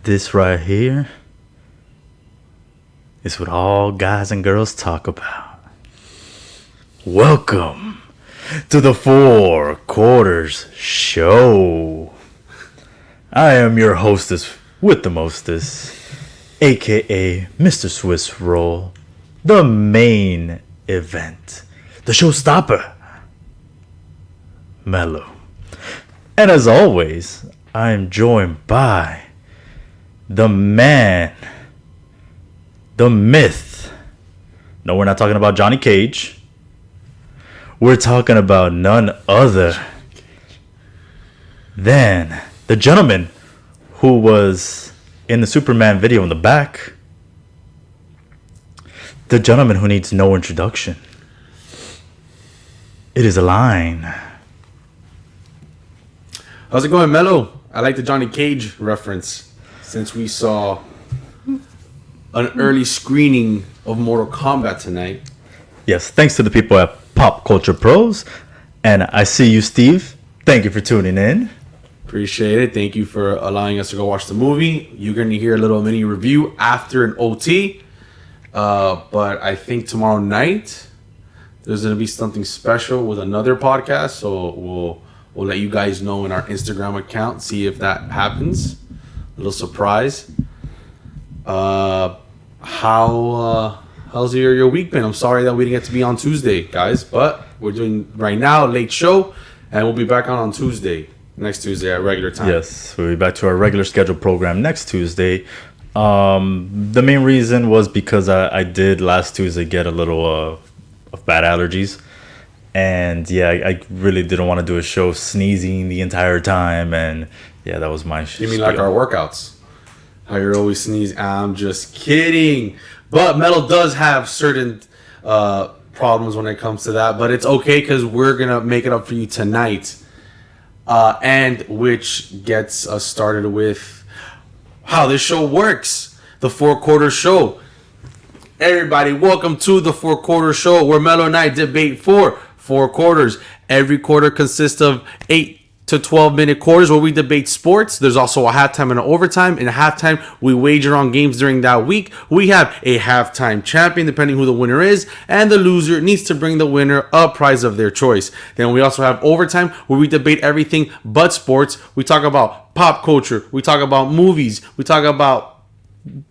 This right here is what all guys and girls talk about. Welcome to the Four Quarters Show. I am your hostess with the mostest, aka Mr. Swiss Roll, the main event, the showstopper, Mello. And as always, I am joined by the man, the myth. No, we're not talking about Johnny Cage. We're talking about none other than the gentleman who was in the Superman video in the back. The gentleman who needs no introduction. It is Align. How's it going, Mello? I like the Johnny Cage reference since we saw an early screening of Mortal Kombat tonight. Yes, thanks to the people at Pop Culture Pros. And I see you, Steve. Thank you for tuning in. Appreciate it. Thank you for allowing us to go watch the movie. You're going to hear a little mini review after an OT. But I think tomorrow night there's going to be something special with another podcast. So we'll let you guys know in our Instagram account. See if that happens. A little surprise. How's your week been? I'm sorry that we didn't get to be on Tuesday, guys. But we're doing right now, late show. And we'll be back on Tuesday. Next Tuesday at regular time. Yes, we'll be back to our regular scheduled program next Tuesday. The main reason was because I did last Tuesday get a little of bad allergies. And yeah, I really didn't want to do a show sneezing the entire time. And yeah, that was my You mean like our workouts? How you're always sneezing? I'm just kidding. But Metal does have certain problems when it comes to that. But it's okay because we're going to make it up for you tonight. And which gets us started with how this show works. The Four Quarter Show. Everybody, welcome to the Four Quarter Show, where Mello and I debate for 4 quarters. Every quarter consists of 8 to 12-minute quarters where we debate sports. There's also a halftime and an overtime. In a halftime, we wager on games during that week. We have a halftime champion, depending who the winner is, and the loser needs to bring the winner a prize of their choice. Then we also have overtime, where we debate everything but sports. We talk about pop culture. We talk about movies. We talk about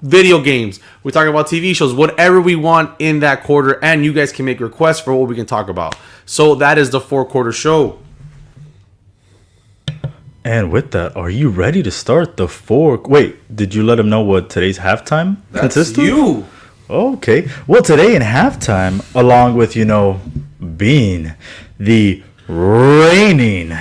video games. We talk about TV shows, whatever we want in that quarter, and you guys can make requests for what we can talk about. So that is the Four Quarter Show. And with that, are you ready to start the Wait, did you let them know what today's halftime consists of? You. Okay. Well, today in halftime, along with, being the reigning,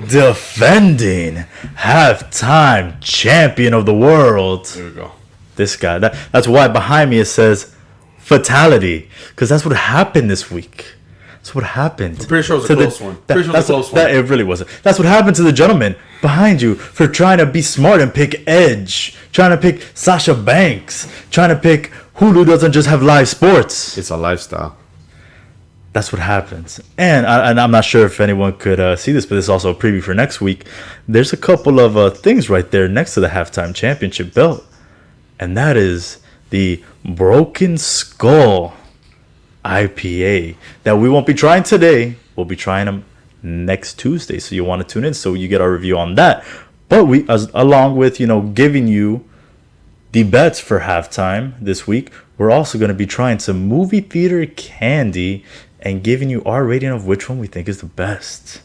defending halftime champion of the world. There we go. This guy. That's why behind me it says fatality. Because that's what happened this week. That's what happened. I'm pretty sure it was a close one. It really wasn't. That's what happened to the gentleman behind you for trying to be smart and pick Edge, trying to pick Sasha Banks, trying to pick Hulu doesn't just have live sports. It's a lifestyle. That's what happens. And I'm not sure if anyone could see this, but this is also a preview for next week. There's a couple of things right there next to the halftime championship belt. And that is the Broken Skull IPA that we won't be trying today. We'll be trying them next Tuesday, so you want to tune in so you get our review on that. But we, along with giving you the bets for halftime this week, we're also going to be trying some movie theater candy and giving you our rating of which one we think is the best.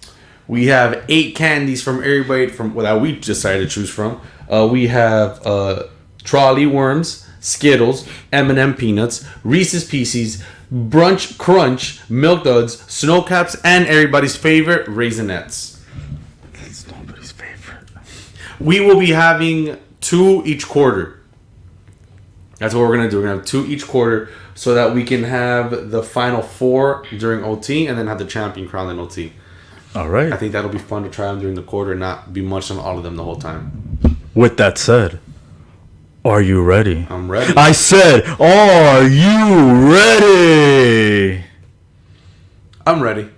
We have 8 candies from everybody that we decided to choose from. We have Trolley Worms, Skittles, M&M Peanuts, Reese's Pieces, Brunch Crunch, Milk Duds, Snow Caps, and everybody's favorite, Raisinets. That's nobody's favorite. We will be having 2 each quarter. That's what we're going to do. We're going to have 2 each quarter so that we can have the final 4 during OT and then have the champion crowned in OT. All right. I think that'll be fun to try them during the quarter and not be much on all of them the whole time. With that said, are you ready? I'm ready. I said, are you ready? I'm ready.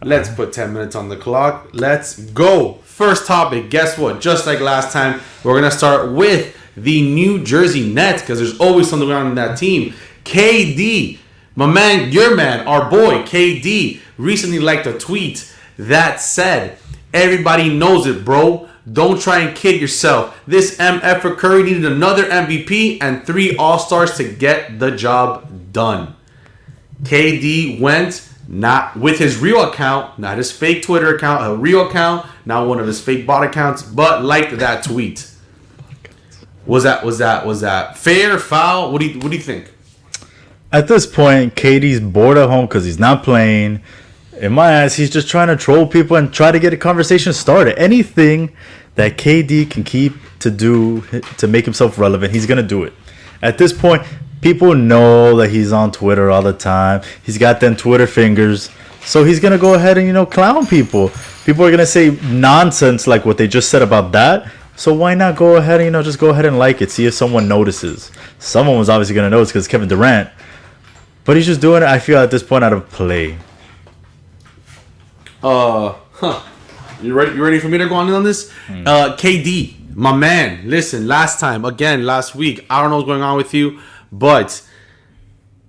Let's put 10 minutes on the clock. Let's go. First topic. Guess what? Just like last time, we're going to start with the New Jersey Nets, because there's always something going on in that team. KD, my man, your man, our boy, KD, recently liked a tweet that said, everybody knows it, bro. Don't try and kid yourself. This MF for Curry needed another MVP and 3 All-Stars to get the job done. KD went not with his real account, not his fake Twitter account, a real account, not one of his fake bot accounts, but liked that tweet. Was that fair, foul? What do you think? At this point, KD's bored at home because he's not playing. In my eyes, he's just trying to troll people and try to get a conversation started. Anything that KD can keep to do to make himself relevant, he's going to do it. At this point, people know that he's on Twitter all the time. He's got them Twitter fingers. So he's going to go ahead and, clown people. People are going to say nonsense like what they just said about that. So why not go ahead and, just go ahead and like it. See if someone notices. Someone was obviously going to notice because Kevin Durant. But he's just doing it, I feel, at this point out of play. You ready for me to go on this? KD, my man. Listen, last week, I don't know what's going on with you, but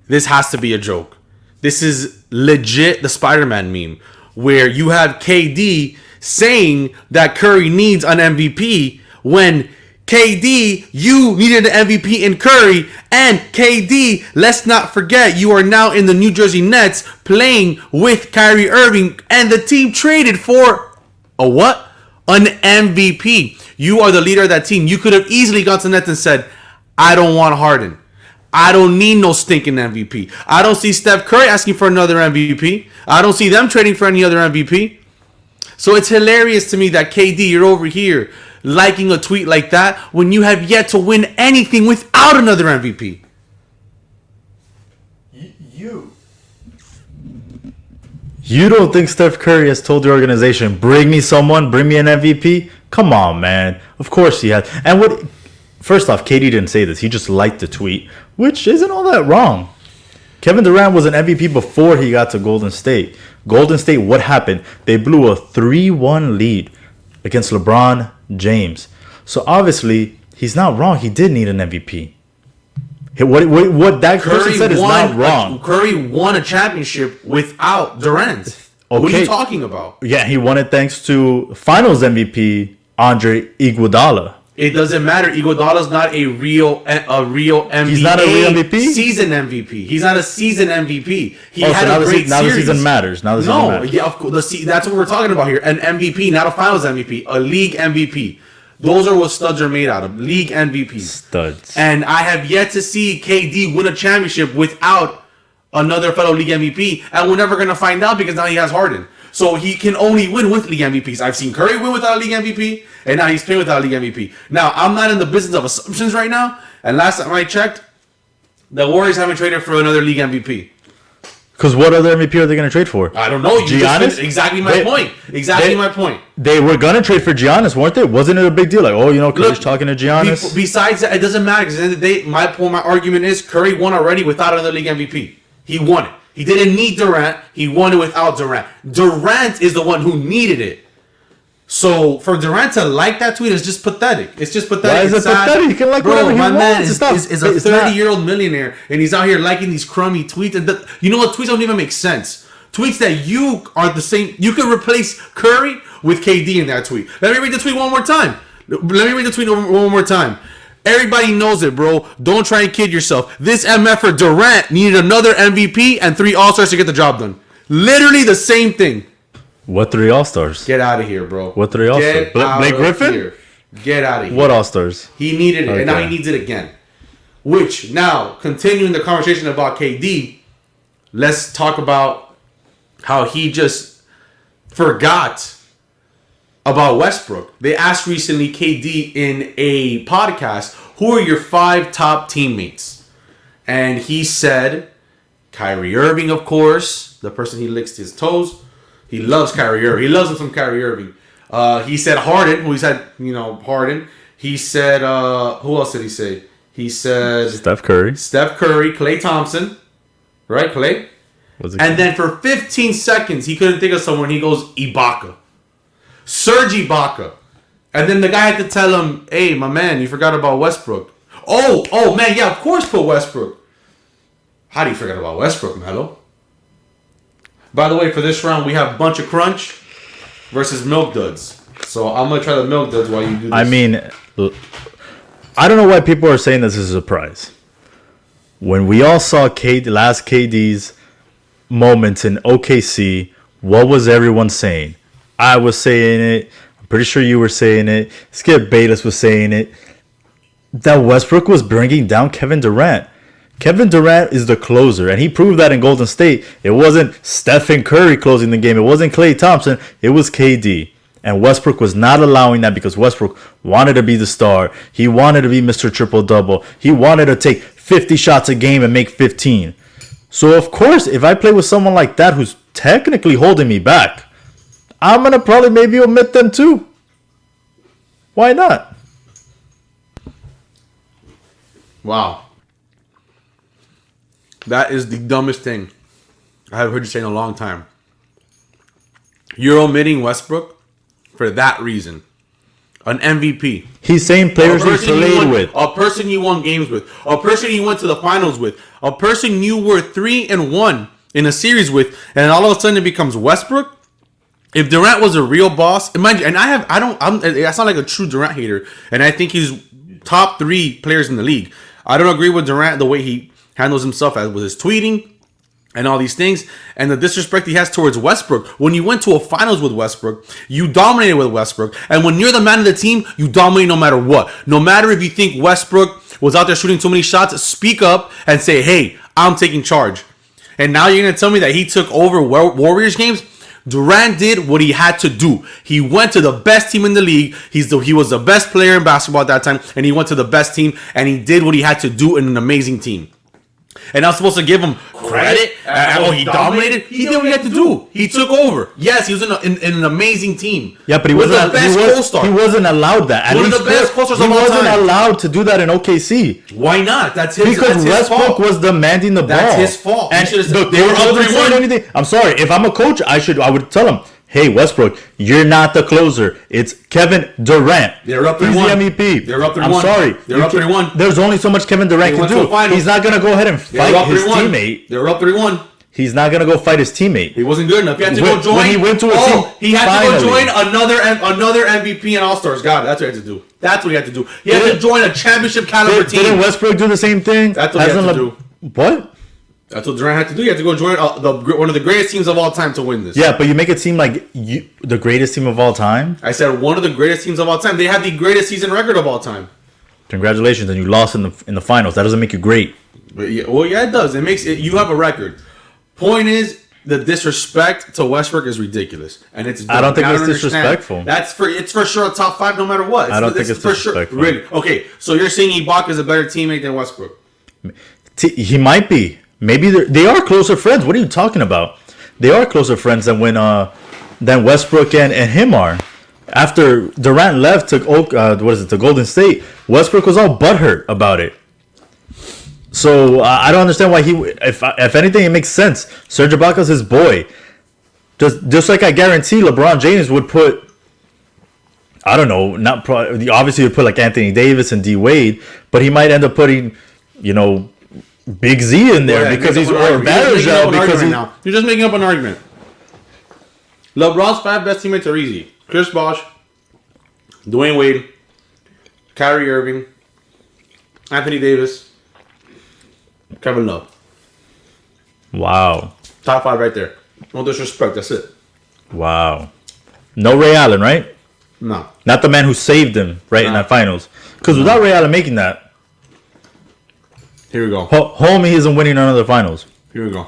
this has to be a joke. This is legit the Spider-Man meme, where you have KD saying that Curry needs an MVP when KD, you needed an MVP in Curry, and KD, let's not forget, you are now in the New Jersey Nets playing with Kyrie Irving, and the team traded for a what? An MVP. You are the leader of that team. You could have easily gone to the Nets and said, I don't want Harden. I don't need no stinking MVP. I don't see Steph Curry asking for another MVP. I don't see them trading for any other MVP. So it's hilarious to me that KD, you're over here liking a tweet like that when you have yet to win anything without another MVP. You don't think Steph Curry has told the organization, bring me an MVP? Come on, man. Of course he has. And first off, KD didn't say this. He just liked the tweet, which isn't all that wrong. Kevin Durant was an MVP before he got to Golden State. Golden State, what happened? They blew a 3-1 lead against LeBron James. So obviously, he's not wrong. He did need an MVP. What that person said is not wrong. Curry won a championship without Durant. Okay. What are you talking about? Yeah, he won it thanks to Finals MVP Andre Iguodala. It doesn't matter. Iguodala's not a real MVP. He's not a real MVP? Season MVP. He's not a season MVP. He had a great series. Now the season matters. Yeah, of course. That's what we're talking about here. An MVP, not a Finals MVP. A league MVP. Those are what studs are made out of. League MVPs. Studs. And I have yet to see KD win a championship without another fellow league MVP. And we're never going to find out because now he has Harden. So he can only win with league MVPs. I've seen Curry win without a league MVP. And now he's playing without a league MVP. Now, I'm not in the business of assumptions right now. And last time I checked, the Warriors haven't traded for another league MVP. Because what other MVP are they going to trade for? I don't know. Giannis? Exactly my point. My point. They were going to trade for Giannis, weren't they? Wasn't it a big deal? Like, Curry's talking to Giannis. Besides that, it doesn't matter. Because at the end of the day, my argument is Curry won already without another league MVP. He won it. He didn't need Durant. He won it without Durant. Durant is the one who needed it. So for Durant to like that tweet is just pathetic. It's just pathetic. Why is it pathetic? He can like whatever he wants. My man is a 30-year-old millionaire, and he's out here liking these crummy tweets. And you know what? Tweets don't even make sense. Tweets that you are the same. You can replace Curry with KD in that tweet. Let me read the tweet one more time. Everybody knows it, bro. Don't try and kid yourself. This MF for Durant needed another MVP and 3 All-Stars to get the job done. Literally the same thing. What 3 All-Stars? Get out of here, bro. What 3 All-Stars? Blake Griffin? Here. Get out of here. What All-Stars? He needed it, and now he needs it again. Which, now, continuing the conversation about KD, let's talk about how he just forgot about Westbrook. They asked recently KD in a podcast, who are your 5 top teammates? And he said, Kyrie Irving, of course, the person he licks his toes. He loves Kyrie Irving. He loves him from Kyrie Irving. He said Harden, who he said, Harden. He said, who else did he say? He said Steph Curry, Klay Thompson, right? Klay. And then for 15 seconds, he couldn't think of someone. He goes Ibaka. Serge Ibaka. And then the guy had to tell him, "Hey, my man, you forgot about Westbrook." Oh man, yeah, of course put Westbrook. How do you forget about Westbrook, Melo? By the way, for this round, we have Bunch of Crunch versus Milk Duds. So I'm going to try the Milk Duds while you do this. I mean, I don't know why people are saying this is a surprise. When we all saw last KD's moments in OKC, what was everyone saying? I was saying it. I'm pretty sure you were saying it. Skip Bayless was saying it. That Westbrook was bringing down Kevin Durant. Kevin Durant is the closer, and he proved that in Golden State. It wasn't Stephen Curry closing the game. It wasn't Klay Thompson. It was KD. And Westbrook was not allowing that because Westbrook wanted to be the star. He wanted to be Mr. Triple-Double. He wanted to take 50 shots a game and make 15. So, of course, if I play with someone like that who's technically holding me back, I'm going to probably maybe omit them too. Why not? Wow. That is the dumbest thing I have heard you say in a long time. You're omitting Westbrook for that reason. An MVP. He's saying players he played with. A person you won games with. A person you went to the finals with. A person you were 3-1 in a series with. And all of a sudden it becomes Westbrook. If Durant was a real boss, imagine, and I sound like a true Durant hater, and I think he's top 3 players in the league. I don't agree with Durant the way he handles himself with his tweeting and all these things, and the disrespect he has towards Westbrook. When you went to a finals with Westbrook, you dominated with Westbrook, and when you're the man of the team, you dominate no matter what. No matter if you think Westbrook was out there shooting too many shots, speak up and say, "Hey, I'm taking charge." And now you're gonna tell me that he took over Warriors games? Durant did what he had to do. He went to the best team in the league. He was the best player in basketball at that time, and he went to the best team, and he did what he had to do in an amazing team. And I'm supposed to give him credit? He dominated? He did what he had to do. He took over. Yes, he was in an amazing team. Yeah, but he was wasn't the best co-star. He wasn't allowed that. One of the best co-stars he of all wasn't time. allowed to do that in OKC. Why not? That's his Because Westbrook fault. was demanding the ball. That's his fault. And He should've said- look, they were up 3-1. anything. I'm sorry. If I'm a coach, I would tell him, "Hey, Westbrook, you're not the closer. It's Kevin Durant. They're up He's 3-1. the MVP. They're up 3-1. I'm sorry. They're up 3-1. There's only so much Kevin Durant They can went to a do. final. He's not gonna go ahead and fight his teammate. They were up 3-1. He's not gonna go fight his teammate. He wasn't good enough. He had to When- go join. when he went to a team, he had finally. to go join another MVP and All Stars. God, that's what he had to do. That's what he had to do. He had to join a championship caliber team. Didn't Westbrook do the same thing? That's what he had to do. What? That's what Durant had to do. He had to go join one of the greatest teams of all time to win this. Yeah, but you make it seem like the greatest team of all time. I said one of the greatest teams of all time. They had the greatest season record of all time. Congratulations, and you lost in the finals. That doesn't make you great. But yeah, it does. It makes it. You have a record. Point is, the disrespect to Westbrook is ridiculous, and it's. I don't think it's understand. disrespectful. It's for sure a top 5 no matter what. I don't think it's for disrespectful. Sure. Really? Okay, so you're saying Ibaka is a better teammate than Westbrook? He might be. Maybe they are closer friends. What are you talking about? They are closer friends than Westbrook and him are. After Durant left to Golden State, Westbrook was all butthurt about it. So I don't understand why if anything, it makes sense. Serge Ibaka's his boy. Just like I guarantee LeBron James would put, I don't know, obviously he would put like Anthony Davis and D Wade, but he might end up putting, Big Z in there because he's or Barragel because you're just making up an argument. LeBron's 5 best teammates are easy: Chris Bosh, Dwayne Wade, Kyrie Irving, Anthony Davis, Kevin Love. Wow. Top 5 right there. No disrespect. That's it. Wow. No Ray Allen, right? No. Not the man who saved him in that finals. Because without Ray Allen making that, here we go. Homie isn't winning another finals. Here we go.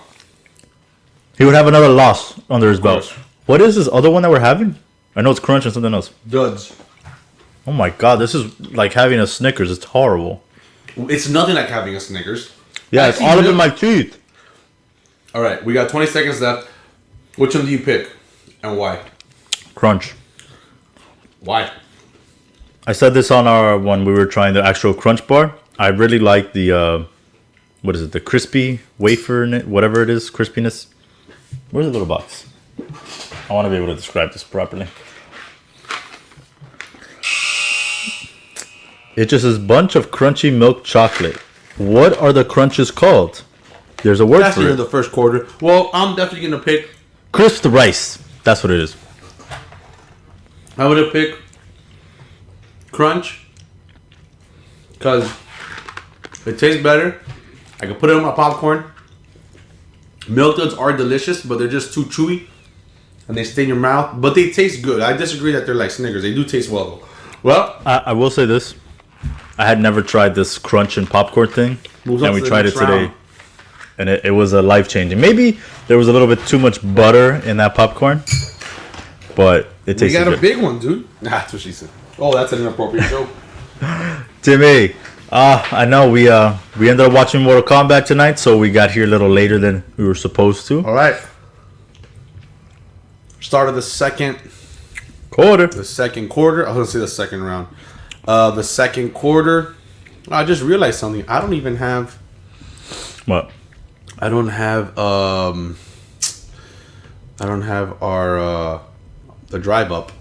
He would have another loss under his belt. course. What is this other one that we're having? I know it's Crunch and something else. Duds. Oh my god, this is like having a Snickers. It's horrible. It's nothing like having a Snickers. Yeah, it's all up in my teeth. All right, we got 20 seconds left. Which one do you pick and why? Crunch. Why? I said this on our when we were trying the actual Crunch bar. I really like the what is it? The crispy wafer, whatever it is, crispiness. Where's the little box? I want to be able to describe this properly. It just says bunch of crunchy milk chocolate. What are the crunches called? There's a word That's for here it. in the first quarter. Well, I'm definitely gonna pick. Crisped rice. That's what it is. I would have picked Crunch because it tastes better. I can put it on my popcorn. Milk Duds are delicious, but they're just too chewy and they stay in your mouth. But they taste good. I disagree that they're like Snickers. They do taste well. Well, I will say this. I had never tried this crunch and popcorn thing. Moves And on we to the tried it next today. round. And it was a life-changing. Maybe there was a little bit too much butter in that popcorn. But it we tasted got a good. big one, dude. That's what she said. Oh, that's an inappropriate joke. Timmy, I know we ended up watching Mortal Kombat tonight, so we got here a little later than we were supposed to. All right. Start of the second Quarter. quarter. I was gonna say the second round. The second quarter. I just realized something. I don't even have. What? I don't have. I don't have our the drive up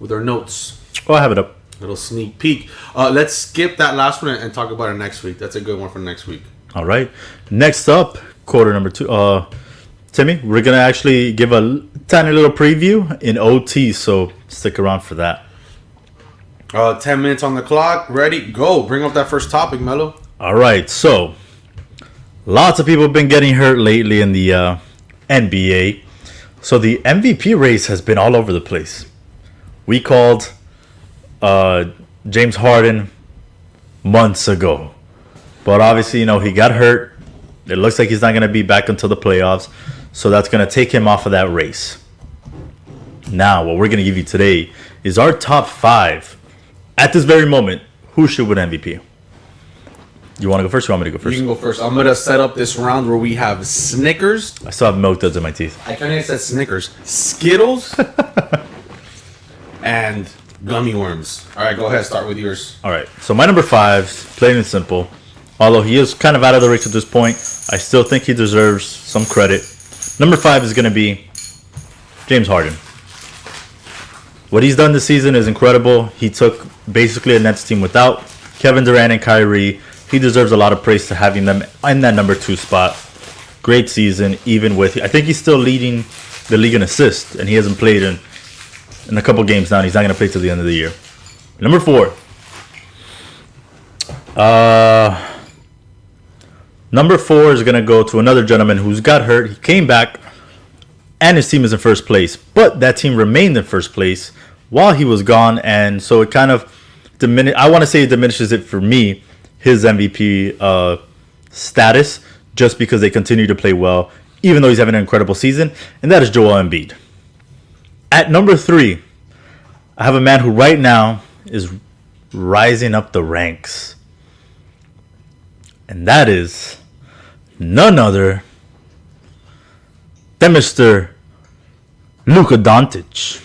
with our notes. Oh, I have it up. Little sneak peek. Let's skip that last one and talk about it next week. That's a good one for next week. All right. Next up, quarter number 2. Timmy, we're gonna actually give a tiny little preview in OT, so stick around for that. 10 minutes on the clock. Ready? Go. Bring up that first topic, Mello. All right. So, lots of people have been getting hurt lately in the NBA. So the MVP race has been all over the place. We called James Harden months ago, but obviously, he got hurt. It looks like he's not going to be back until the playoffs, so that's going to take him off of that race. Now, what we're going to give you today is our top 5 at this very moment. Who should win MVP? You want to go first or you want me to go You first? can go first. I'm gonna set up this round where we have Snickers. I still have milk duds in my teeth. I kind of said Snickers, Skittles, and gummy worms. All right, go ahead. Start with yours. All right, so my number 5, plain and simple. Although he is kind of out of the race at this point, I still think he deserves some credit. Number 5 is going to be James Harden. What he's done this season is incredible. He took basically a Nets team without Kevin Durant and Kyrie. He deserves a lot of praise to having them in that number 2 spot. Great season, even with... I think he's still leading the league in assists, and he hasn't played in a couple games now, and he's not going to play till the end of the year. Number 4. Number 4 is going to go to another gentleman who's got hurt. He came back, and his team is in first place. But that team remained in first place while he was gone, and so it kind of I want to say it diminishes it for me, his MVP status, just because they continue to play well, even though he's having an incredible season, and that is Joel Embiid. At number 3, I have a man who right now is rising up the ranks, and that is none other than Mr. Luka Doncic.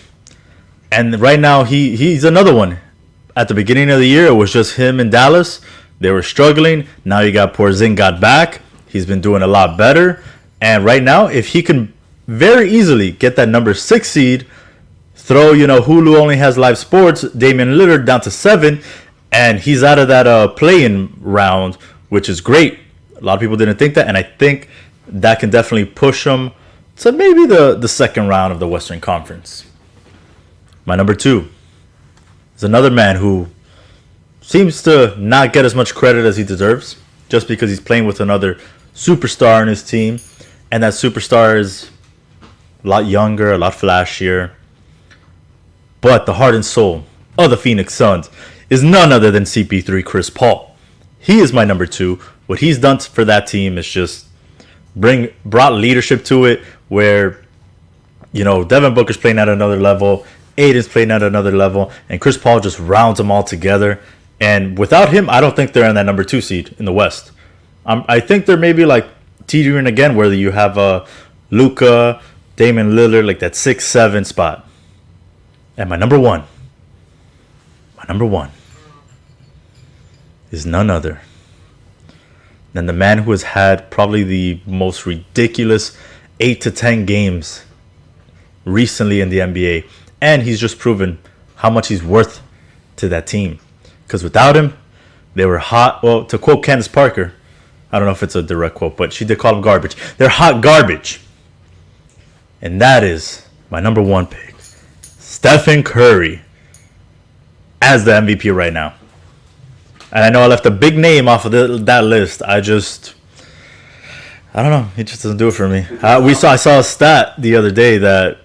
And right now, he's another one. At the beginning of the year, it was just him in Dallas. They were struggling. Now you got Porzingis got back. He's been doing a lot better. And right now, if he can very easily get that number 6 seed, throw, Hulu only has live sports, Damian Lillard down to 7, and he's out of that play-in round, which is great. A lot of people didn't think that, and I think that can definitely push him to maybe the second round of the Western Conference. My number 2 is another man who seems to not get as much credit as he deserves, just because he's playing with another superstar on his team, and that superstar is a lot younger, a lot flashier. But the heart and soul of the Phoenix Suns is none other than CP3 Chris Paul. He is my number 2. What he's done for that team is just brought leadership to it, where Devin Booker's playing at another level, Aiden's playing at another level, and Chris Paul just rounds them all together. And without him, I don't think they're in that number 2 seed in the West. I think they're maybe like teetering again, where you have Luka, Damian Lillard, like that 6-7 spot. And my number one is none other than the man who has had probably the most ridiculous 8 to 10 games recently in the NBA. And he's just proven how much he's worth to that team. Because without him, they were hot. Well, to quote Candace Parker, I don't know if it's a direct quote, but she did call them garbage. They're hot garbage. And that is my number one pick, Stephen Curry, as the MVP right now. And I know I left a big name off of that list. I don't know. He just doesn't do it for me. I saw a stat the other day that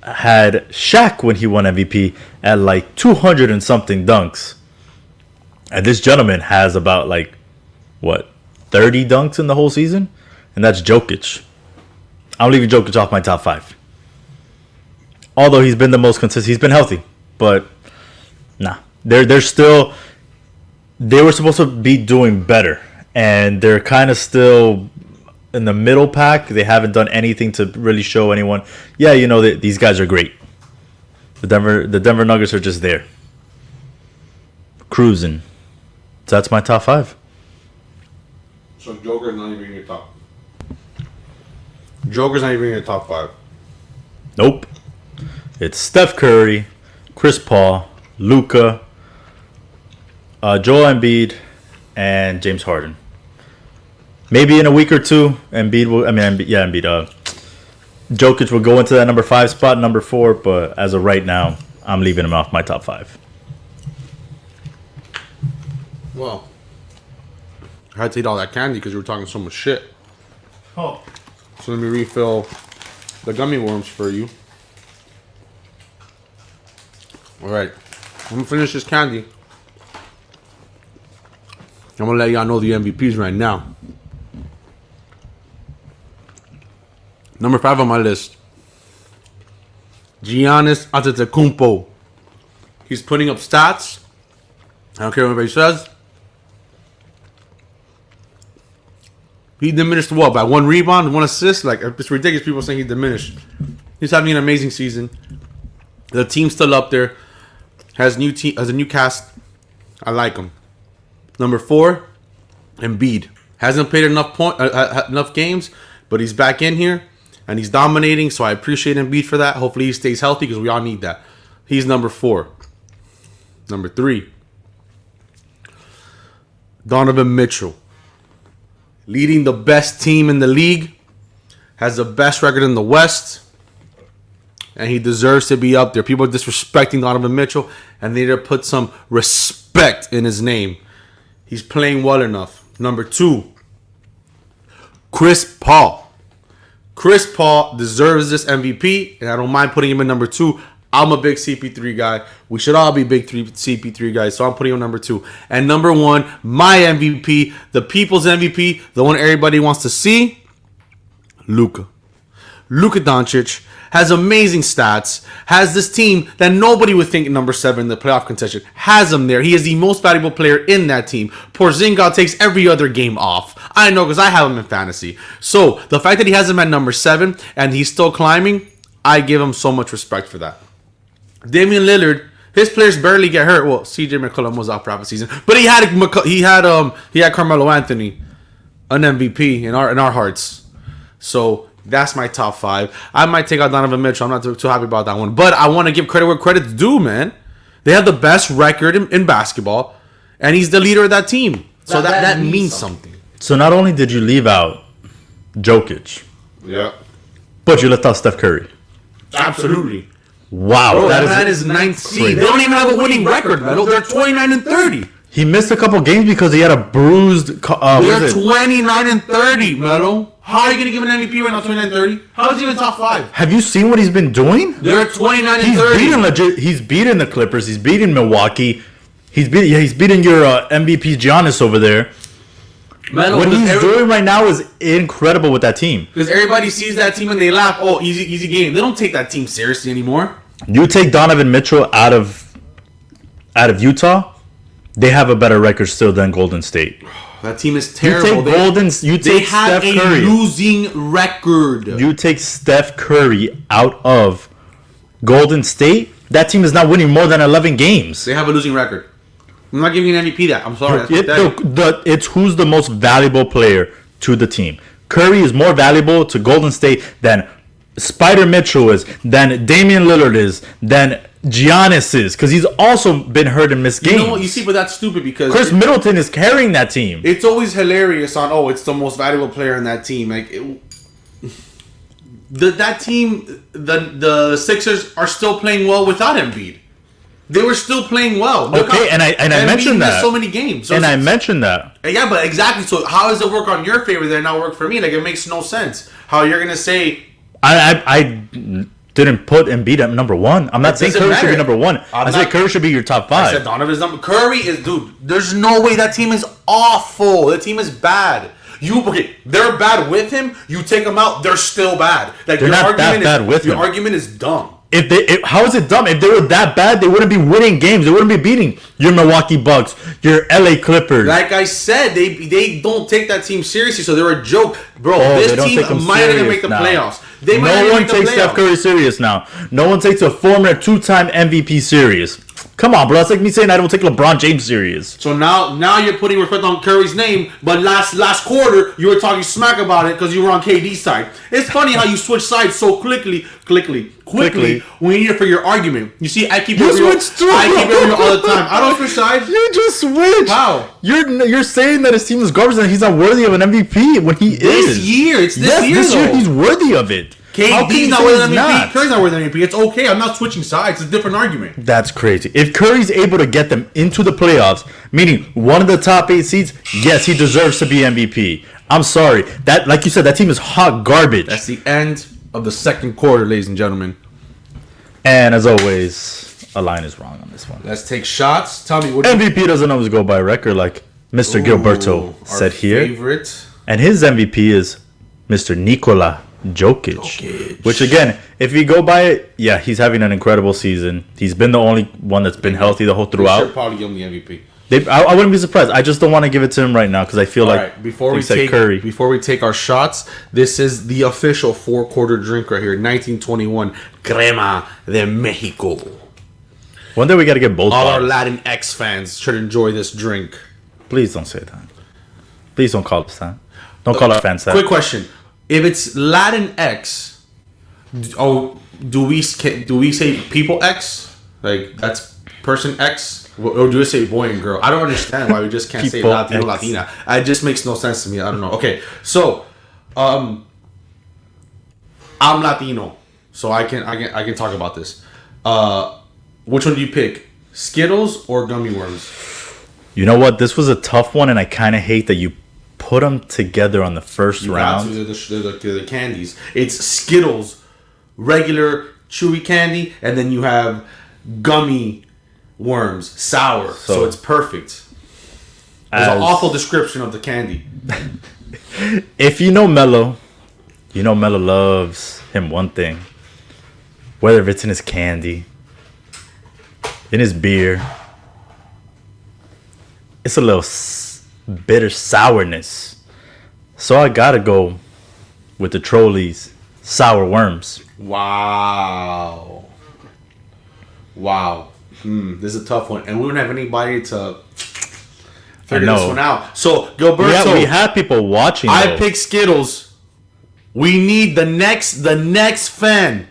had Shaq when he won MVP at like 200 and something dunks. And this gentleman has about 30 dunks in the whole season? And that's Jokic. I'm leaving Jokic off my top 5. Although he's been the most consistent. He's been healthy. But, nah. They're still... They were supposed to be doing better. And they're kind of still in the middle pack. They haven't done anything to really show anyone, yeah, these guys are great. The Denver Nuggets are just there. Cruising. So that's my top 5. So Joker's not even in your top. Joker's not even in your top 5. Nope. It's Steph Curry, Chris Paul, Luka, Joel Embiid, and James Harden. Maybe in a week or two, Embiid. Jokic will go into that number 5 spot, number 4. But as of right now, I'm leaving him off my top 5. Well, I had to eat all that candy because you were talking so much shit. Oh. So let me refill the gummy worms for you. Alright. I'm going to finish this candy. I'm going to let y'all know the MVPs right now. Number 5 on my list. Giannis Antetokounmpo. He's putting up stats. I don't care what anybody says. He diminished what? By 1 rebound, 1 assist? It's ridiculous people saying he diminished. He's having an amazing season. The team's still up there. Has a new cast. I like him. Number 4, Embiid. Hasn't played enough games, but he's back in here. And he's dominating, so I appreciate Embiid for that. Hopefully he stays healthy because we all need that. He's number 4. Number 3, Donovan Mitchell. Leading the best team in the league. Has the best record in the West. And he deserves to be up there. People are disrespecting Donovan Mitchell. And they need to put some respect in his name. He's playing well enough. Number 2, Chris Paul. Chris Paul deserves this MVP. And I don't mind putting him in number 2. I'm a big CP3 guy. We should all be big CP3 guys. So I'm putting him number 2. And number 1, my MVP, the people's MVP, the one everybody wants to see, Luka. Luka Doncic has amazing stats. Has this team that nobody would think number 7 in the playoff contention. Has him there. He is the most valuable player in that team. Porzingis takes every other game off. I know because I have him in fantasy. So the fact that he has him at number 7 and he's still climbing, I give him so much respect for that. Damian Lillard, his players barely get hurt. Well, CJ McCollum was out for half a season, but he had Carmelo Anthony, an MVP in our hearts. So that's my top 5. I might take out Donovan Mitchell. I'm not too happy about that one, but I want to give credit where credit's due, man. They have the best record in basketball, and he's the leader of that team. So that means something. So not only did you leave out Jokic, Yeah, but you left out Steph Curry. absolutely. Wow, Bro, that is 9th seed. They don't even have a winning record, man. They're 29-30. He missed a couple games because he had a bruised. They're 29-30, Melo. How are you going to give an MVP right now, 29-30? How is he even top 5? Have you seen what he's been doing? They're 29-30. He's beating the Clippers. He's beating Milwaukee. He's beating your MVP Giannis over there. Melo, what he's doing right now is incredible with that team. Because everybody sees that team and they laugh. Oh, easy game. They don't take that team seriously anymore. You take Donovan Mitchell out of Utah, they have a better record still than Golden State. That team is terrible. They have Steph Curry. Losing record. You take Steph Curry out of Golden State, that team is not winning more than 11 games. They have a losing record. I'm not giving an MVP that. I'm sorry. It's who's the most valuable player to the team. Curry is more valuable to Golden State than Spider Mitchell is, than Damian Lillard is, than Giannis is, because he's also been hurt and missed games. You know what? You see, but that's stupid because Chris Middleton is carrying that team. it's always hilarious on, oh, it's the most valuable player in that team. Like, that team, the Sixers are still playing well without Embiid. They were still playing well. Look Okay, how- and I Embiid mentioned missed that. so many games. So And I it's- mentioned that. yeah, but exactly. So how does it work on your favor that not work for me? Like, it makes no sense. How you're gonna say I didn't put Embiid at number one. I'm not saying doesn't Curry should be matter. number one. I said not- Curry should be your top I said five. Donovan's number. Curry is, dude. There's no way that team is awful. The team is bad. They're bad with him. You take them out, they're still bad. Like, They're not that bad with your him. argument is dumb. How is it dumb? If they were that bad, they wouldn't be winning games. They wouldn't be beating your Milwaukee Bucks, your LA Clippers. Like I said, they don't take that team seriously, so they're a joke, bro. Oh, this they don't team take them might not even serious make the now. playoffs. They might not No even one make the takes Steph playoffs. Curry serious now. No one takes a former two-time MVP serious. Come on, bro. That's like me saying I don't take LeBron James serious. So now you're putting respect on Curry's name, but last quarter you were talking smack about it because you were on KD's side. It's funny how you switch sides so quickly when you're here for your argument. You see, I keep it real. switched too. I keep it real all the time. I don't switch sides. You just switched. How? You're saying that his team is garbage and he's not worthy of an MVP when he This is. year, it's this Yes, year this year though. he's worthy of it. How can KD's you not say worth an he's MVP. not? Curry's not worth an MVP. It's okay. I'm not switching sides. It's a different argument. That's crazy. If Curry's able to get them into the playoffs, meaning one of the top 8 seeds, yes, he deserves to be MVP. I'm sorry. That, like you said, that team is hot garbage. That's the end of the second quarter, ladies and gentlemen. And as always, a line is wrong on this one. Let's take shots. Tell me what MVP doesn't always go by record, like Mr. Gilberto our said here. Favorite. And his MVP is Mr. Nikola Jokic. Which, again, if you go by it, yeah, he's having an incredible season. He's been the only one that's been healthy the whole They throughout. should probably give him the MVP. I wouldn't be surprised. I just don't want to give it to him right now because I feel All like right, before we said take Curry. before we take our shots, this is the official 4-quarter drink right here, 1921 Crema de Mexico. One day we got to get both. All our bottles. Latin X fans should enjoy this drink. Please don't say that. Please don't call us that. Don't call our fans that. Quick question: if it's Latin X, do we say people X? Like that's person X, or do we say boy and girl? I don't understand why we just can't say People Latino X. Latina. It just makes no sense to me. I don't know. Okay, so I'm Latino, so I can talk about this. Which one do you pick? Skittles or gummy worms? You know what? This was a tough one, and I kind of hate that you put them together on the first round. They're the candies. It's Skittles, regular chewy candy, and then you have gummy worms, sour. So it's perfect. There's an As- awful description of the candy. If you know Mello loves him one thing. Whether it's in his candy, in his beer, it's a little bitter sourness. So I gotta go with the Trolleys sour worms. Wow. This is a tough one, and we don't have anybody to figure this know. one out. So Gilberto, We have people watching. I though. pick Skittles. We need the next fan.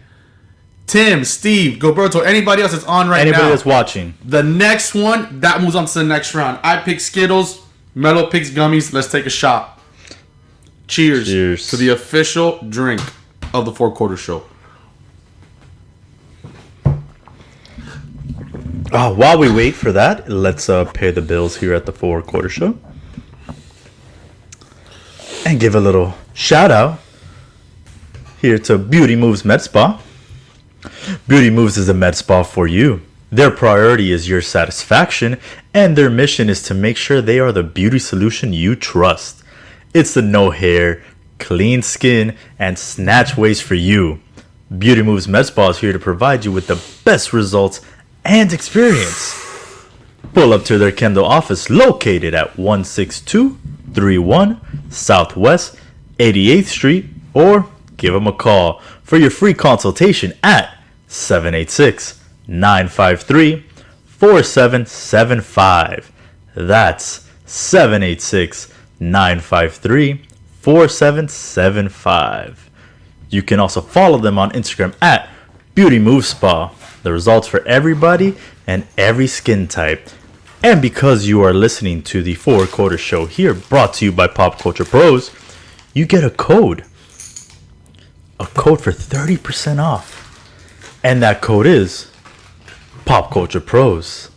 Tim, Steve, Gilberto, anybody else that's on right Anybody now. that's watching. The next one, that moves on to the next round. I pick Skittles. Melo picks gummies. Let's take a shot. Cheers, Cheers. to the official drink of the 4-quarter show. While we wait for that, let's pay the bills here at the 4-quarter show. And give a little shout out here to Beauty Moves Med Spa. Beauty Moves is a med spa for you. Their priority is your satisfaction, and their mission is to make sure they are the beauty solution you trust. It's the no hair, clean skin, and snatch waist for you. Beauty Moves Med Spa is here to provide you with the best results and experience. Pull up to their Kendall office located at 16231 Southwest 88th Street, or give them a call for your free consultation at 786-953-4775. That's 786-953-4775. You can also follow them on Instagram at Beauty Move Spa. The results for everybody and every skin type. And because you are listening to the 4 Quarter Show here, brought to you by Pop Culture Pros, you get a code. A code for 30% off. And that code is Pop Culture Pros.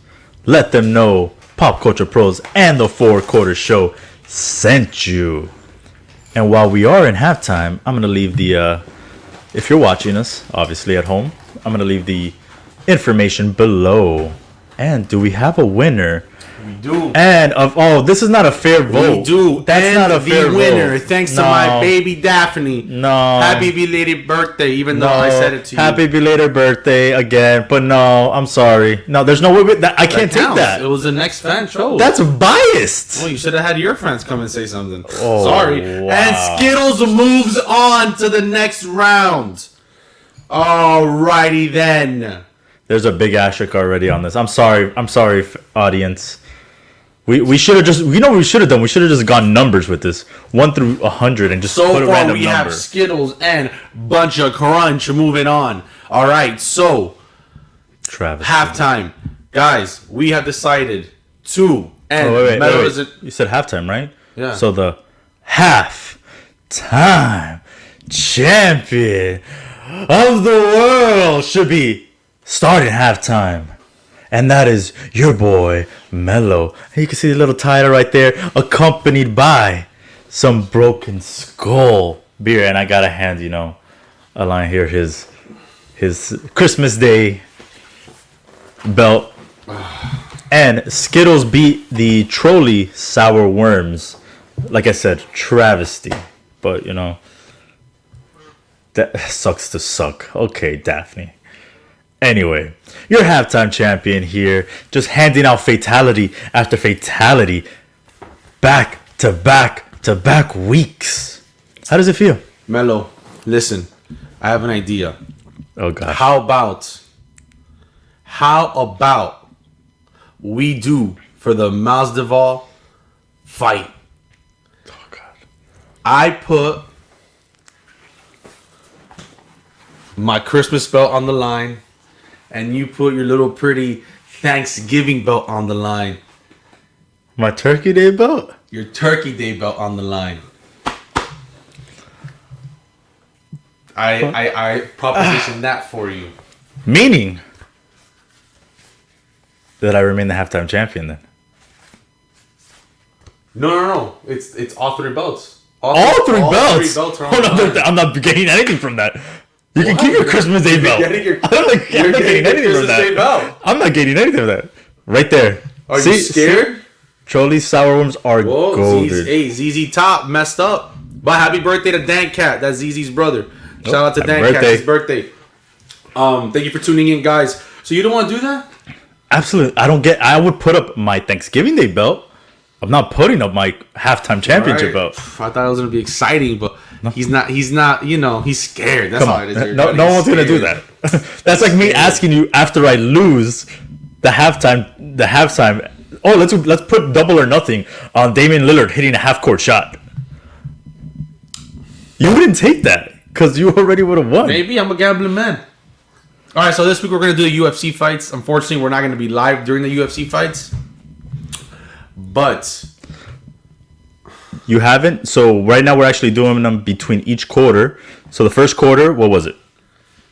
Let them know Pop Culture Pros and the 4 Quarter Show sent you. And while we are in halftime, I'm going to leave the, if you're watching us, obviously at home, I'm going to leave the information below. And do we have a winner? We do. And this is not a fair vote. We do. That's and not a fair winner. vote. Thanks to my baby Daphne. No. Happy belated birthday, even though I said it to you. Happy belated birthday again. But no, I'm sorry. No, there's no way that I can't take counts. that. It was the next fan show. That's biased. Well, you should have had your friends come and say something. Oh, Sorry. wow. And Skittles moves on to the next round. Alrighty then. There's a big asterisk already on this. I'm sorry, audience. We should have just, what we should have done? We should have just gone numbers with this, 1 through 100, and just So put a far random we number. have Skittles and bunch of crunch. Moving on. All right, so Travis. halftime, guys. We have decided to end. Wait. Metal isn't- You said halftime, right? Yeah. So the halftime champion of the world should be starting halftime. And that is your boy, Mello. And you can see the little title right there, accompanied by some Broken Skull beer. And I gotta hand, a line here, his Christmas Day belt. And Skittles beat the Trolley Sour Worms. Like I said, travesty. But, that sucks to suck. Okay, Daphne. Anyway, your halftime champion here, just handing out fatality after fatality, back to back weeks. How does it feel? Mello, listen. I have an idea. Oh gosh. How about we do for the Masvidal fight? Oh god. I put my Christmas belt on the line, and you put your little pretty Thanksgiving belt on the line. My Turkey Day belt? Your Turkey Day belt on the line. I propositioned that for you. Meaning that I remain the halftime champion then. No. It's all 3 belts. All three belts? Are on Oh, the no, line. I'm not getting anything from that. You can keep your You're- Christmas Day you're belt. getting your- I'm not getting anything from Christmas Day that. belt. I'm not getting anything from that. Right there. Are you scared? Trolley Sour Worms are Whoa, golden. hey, ZZ Top messed up. But happy birthday to Dan Cat. That's ZZ's brother. Shout out to happy Dan Cat. birthday. His birthday. Thank you for tuning in, guys. So you don't want to do that? Absolutely. I would put up my Thanksgiving Day belt. I'm not putting up my halftime championship Alright. belt. I thought it was gonna be exciting, but he's not. He's not. He's scared. That's Come all on. it is. No one's going to do that. That's like me asking you after I lose the halftime. Oh, let's put double or nothing on Damian Lillard hitting a half-court shot. You wouldn't take that because you already would have won. Maybe I'm a gambling man. All right, so this week we're gonna do the UFC fights. Unfortunately, we're not gonna be live during the UFC fights, but You haven't? So right now we're actually doing them between each quarter. So the first quarter, what was it?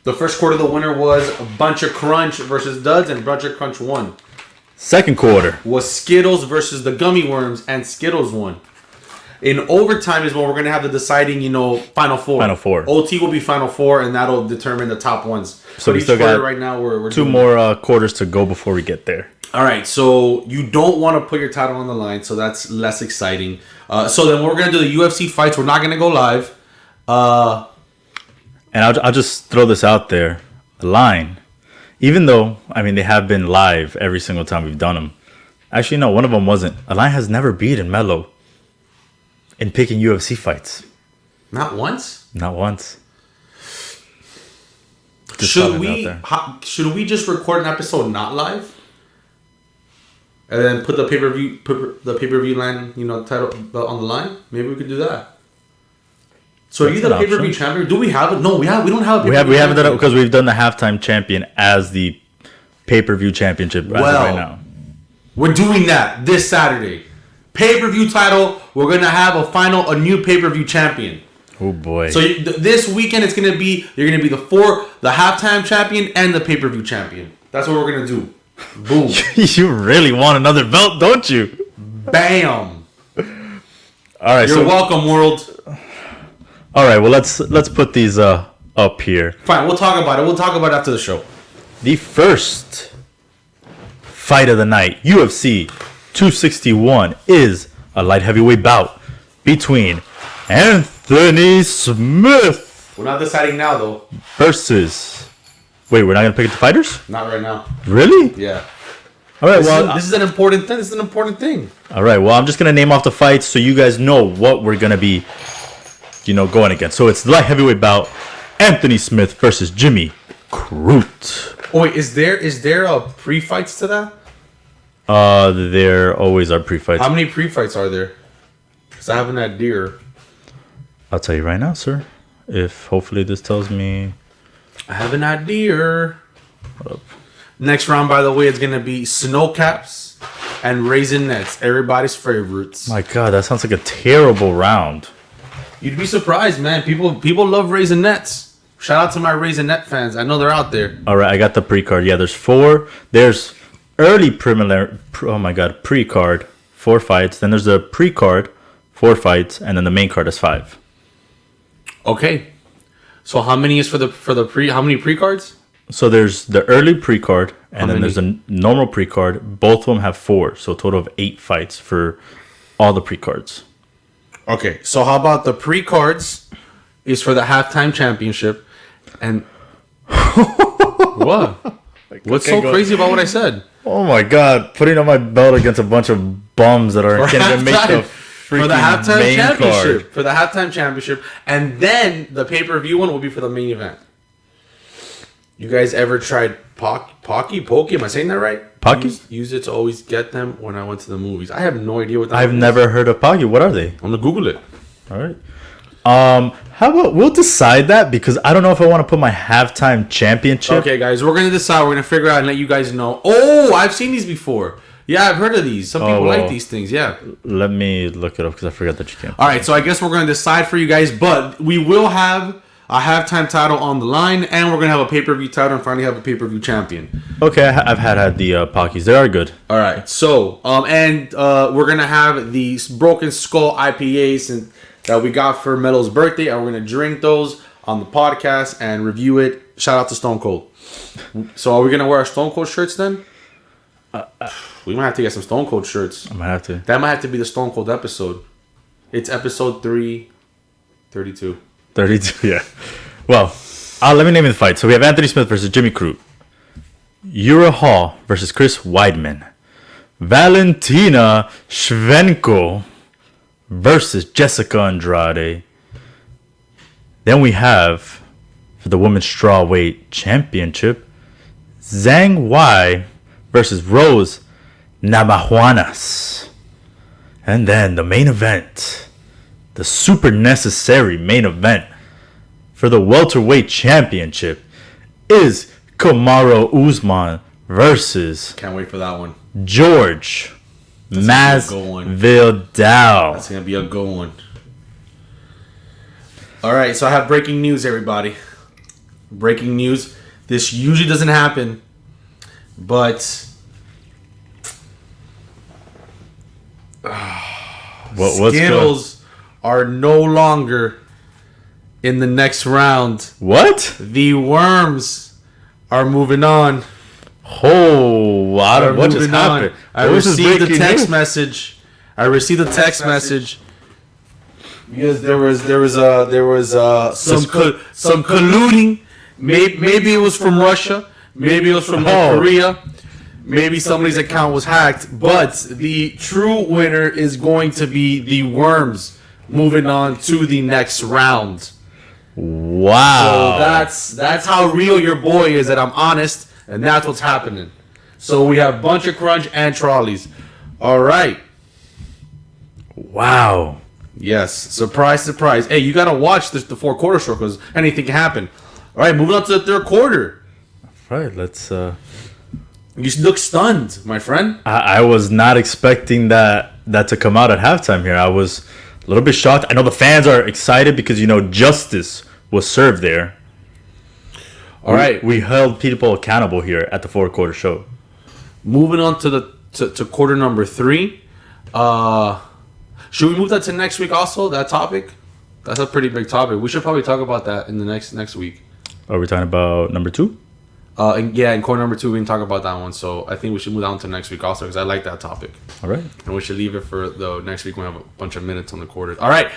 the first quarter, the winner was a bunch of Crunch versus Duds, and Bunch of Crunch won. Second quarter. Was Skittles versus the Gummy Worms, and Skittles won. In overtime is when we're going to have the deciding, Final Four. Final Four. OT will be Final Four, and that'll determine the top ones. So we each still quarter got right now, we're 2 doing more quarters to go before we get there. All right, so you don't want to put your title on the line, so that's less exciting. So then we're going to do the UFC fights. We're not going to go live. And I'll just throw this out there. The line, even though, they have been live every single time we've done them. Actually, no, one of them wasn't. Align has never beaten Mello in picking UFC fights. Not once? Not once. Just throwing it out there. Should we just record an episode not live? And then put the pay-per-view line, title on the line? Maybe we could do that. So are you That's the an pay per view option. champion? Do we have it? No, we don't have a We pay-per-view haven't done it champion. because we've done the halftime champion as the pay-per-view championship as of Well, right now. We're doing that this Saturday. Pay per view title. We're gonna have a new pay per view champion. Oh boy. So this weekend it's gonna be you're gonna be the halftime champion and the pay per view champion. That's what we're gonna do. Boom, you really want another belt, don't you? bam. All right. You're welcome, world. All right. Well, let's put these up here. Fine, we'll talk about it. We'll talk about it after the show. The first fight of the night, UFC 261, is a light heavyweight bout between Anthony Smith We're not deciding now, though. versus. Wait, we're not gonna pick the fighters? Not right now. Really? Yeah. All right. This is an important thing. This is an important thing. All right. Well, I'm just gonna name off the fights so you guys know what we're gonna be, going against. So it's the light heavyweight bout: Anthony Smith versus Jimmy Crute. Oh wait, is there a pre-fights to that? There always are pre-fights. How many pre-fights are there? Because I haven't had deer. I'll tell you right now, sir. If hopefully this tells me. I have an idea. Next round, by the way, is gonna be snow caps and raisinets. Everybody's favorites. My God, that sounds like a terrible round. You'd be surprised, man. People love raisinets. Shout out to my raisinette fans. I know they're out there. All right, I got the pre-card. Yeah, there's 4. There's early preliminary. Oh my God, pre-card 4 fights. Then there's the pre-card 4 fights, and then the main card is 5. Okay. So how many is for the pre? How many pre-cards? So there's the early pre-card, and then many? there's a normal pre-card. Both of them have 4, so a total of 8 fights for all the pre-cards. Okay. So how about the pre-cards is for the halftime championship, and what? What's so go- crazy about what I said? Oh my God, putting on my belt against a bunch of bums that can't even make the freaking for the halftime main championship. card. For the halftime championship, and then the pay-per-view one will be for the main event. You guys ever tried Pocky? Am I saying that right? Pocky? Use it to always get them when I went to the movies. I have no idea what that I've is. never heard of Poggy. What are they? I'm gonna Google it. All right. How about we'll decide that because I don't know if I want to put my halftime championship. Okay, guys, we're gonna decide. We're gonna figure out and let you guys know. Oh, I've seen these before. Yeah, I've heard of these. Some people well. like these things. Yeah. Let me look it up because I forgot that you can't. All right, so I guess we're gonna decide for you guys, but we will have a halftime title on the line, and we're gonna have a pay-per-view title, and finally have a pay-per-view champion. Okay, I've had the Pockies. They are good. All right, so we're gonna have these Broken Skull IPAs and that we got for Metal's birthday, and we're gonna drink those on the podcast and review it. Shout out to Stone Cold. So are we gonna wear our Stone Cold shirts then? We might have to get some Stone Cold shirts. I might have to. That might have to be the Stone Cold episode. It's episode 332. 32. Yeah. Well, let me name the fight. So we have Anthony Smith versus Jimmy Crute, Uriah Hall versus Chris Weidman, Valentina Shevchenko versus Jessica Andrade. Then we have, for the Women's Strawweight Championship, Zhang Wei versus Rose Namajuanas. And then the main event, the super necessary main event for the Welterweight Championship, is Kamaru Usman versus Can't wait for that one. George good Masvidal. That's gonna be a good one. All right, so I have breaking news, everybody. Breaking news. This usually doesn't happen, but What's good? Skittles are no longer in the next round. What? The Worms are moving on. Oh, what just Moving on. happened? I What was this received a breaking text news? message. I received a text message because there was some colluding. Maybe it was from Russia. Maybe it was from North Korea. Maybe somebody's account was hacked. But the true winner is going to be the Worms, moving on to the next round. Wow. So that's how real your boy is. That I'm honest, and that's what's happening. So we have Bunch of Crunch and Trolleys. All right. Wow. Yes, surprise, surprise. Hey, you gotta watch the fourth quarter show because anything can happen. All right, moving on to the third quarter. Right, let's. You look stunned, my friend. I was not expecting that to come out at halftime here. I was a little bit shocked. I know the fans are excited because justice was served there. All right, We held people accountable here at the fourth quarter show. moving on to quarter number 3. Should we move that to next week also? That topic? That's a pretty big topic. We should probably talk about that in the next week. Are we talking about number 2? In quarter number 2, we can talk about that one. So I think we should move on to next week also because I like that topic. All right. And we should leave it for the next week when we have a bunch of minutes on the quarters. All right.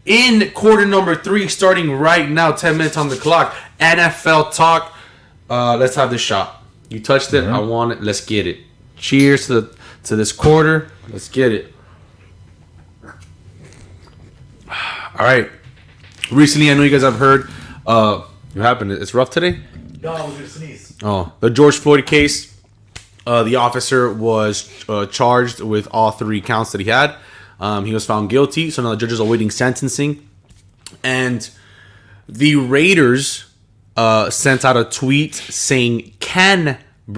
In quarter number 3, starting right now, 10 minutes on the clock, NFL talk. Let's have this shot. You touched it. I want it. Let's get it. Cheers to this quarter. Let's get it. All right. Recently, I know you guys have heard. What happened? It's rough today? No, I was going to sneeze. Oh, the George Floyd case. The officer was charged with all 3 counts that he had. He was found guilty, so now the judge is awaiting sentencing. And the Raiders sent out a tweet saying,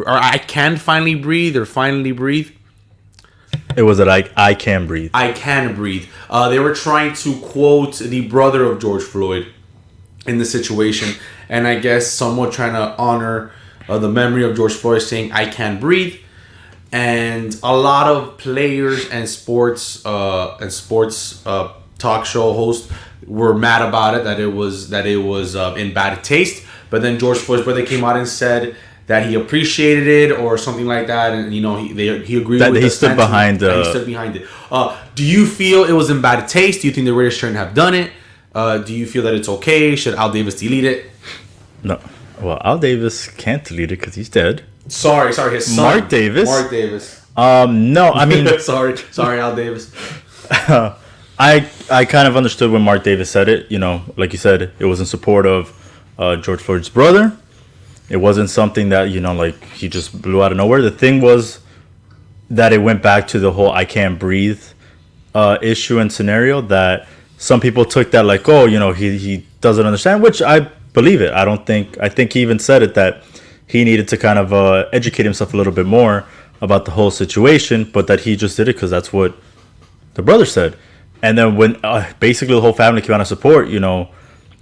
I can finally breathe, or finally breathe. It was like, I can breathe. I can breathe. They were trying to quote the brother of George Floyd in the situation, and I guess somewhat trying to honor the memory of George Floyd, saying I can breathe. And a lot of players and sports talk show hosts were mad about it, that it was in bad taste. But then George Floyd's brother came out and said that he appreciated it or something like that, and he agreed That with he the stood sentence, behind that he stood behind it. Do you feel it was in bad taste? Do you think the Raiders shouldn't have done it? Do you feel that it's okay? Should Al Davis delete it? No. Well, Al Davis can't delete it because he's dead. Sorry, his son. Mark Davis? Mark Davis. No, I mean... sorry, Al Davis. I kind of understood when Mark Davis said it. Like you said, it was in support of George Floyd's brother. It wasn't something that, like he just blew out of nowhere. The thing was that it went back to the whole I can't breathe issue and scenario, that some people took that like, oh, he doesn't understand, which I believe it. I think he even said it, that he needed to kind of educate himself a little bit more about the whole situation, but that he just did it because that's what the brother said. And then when basically the whole family came out of support,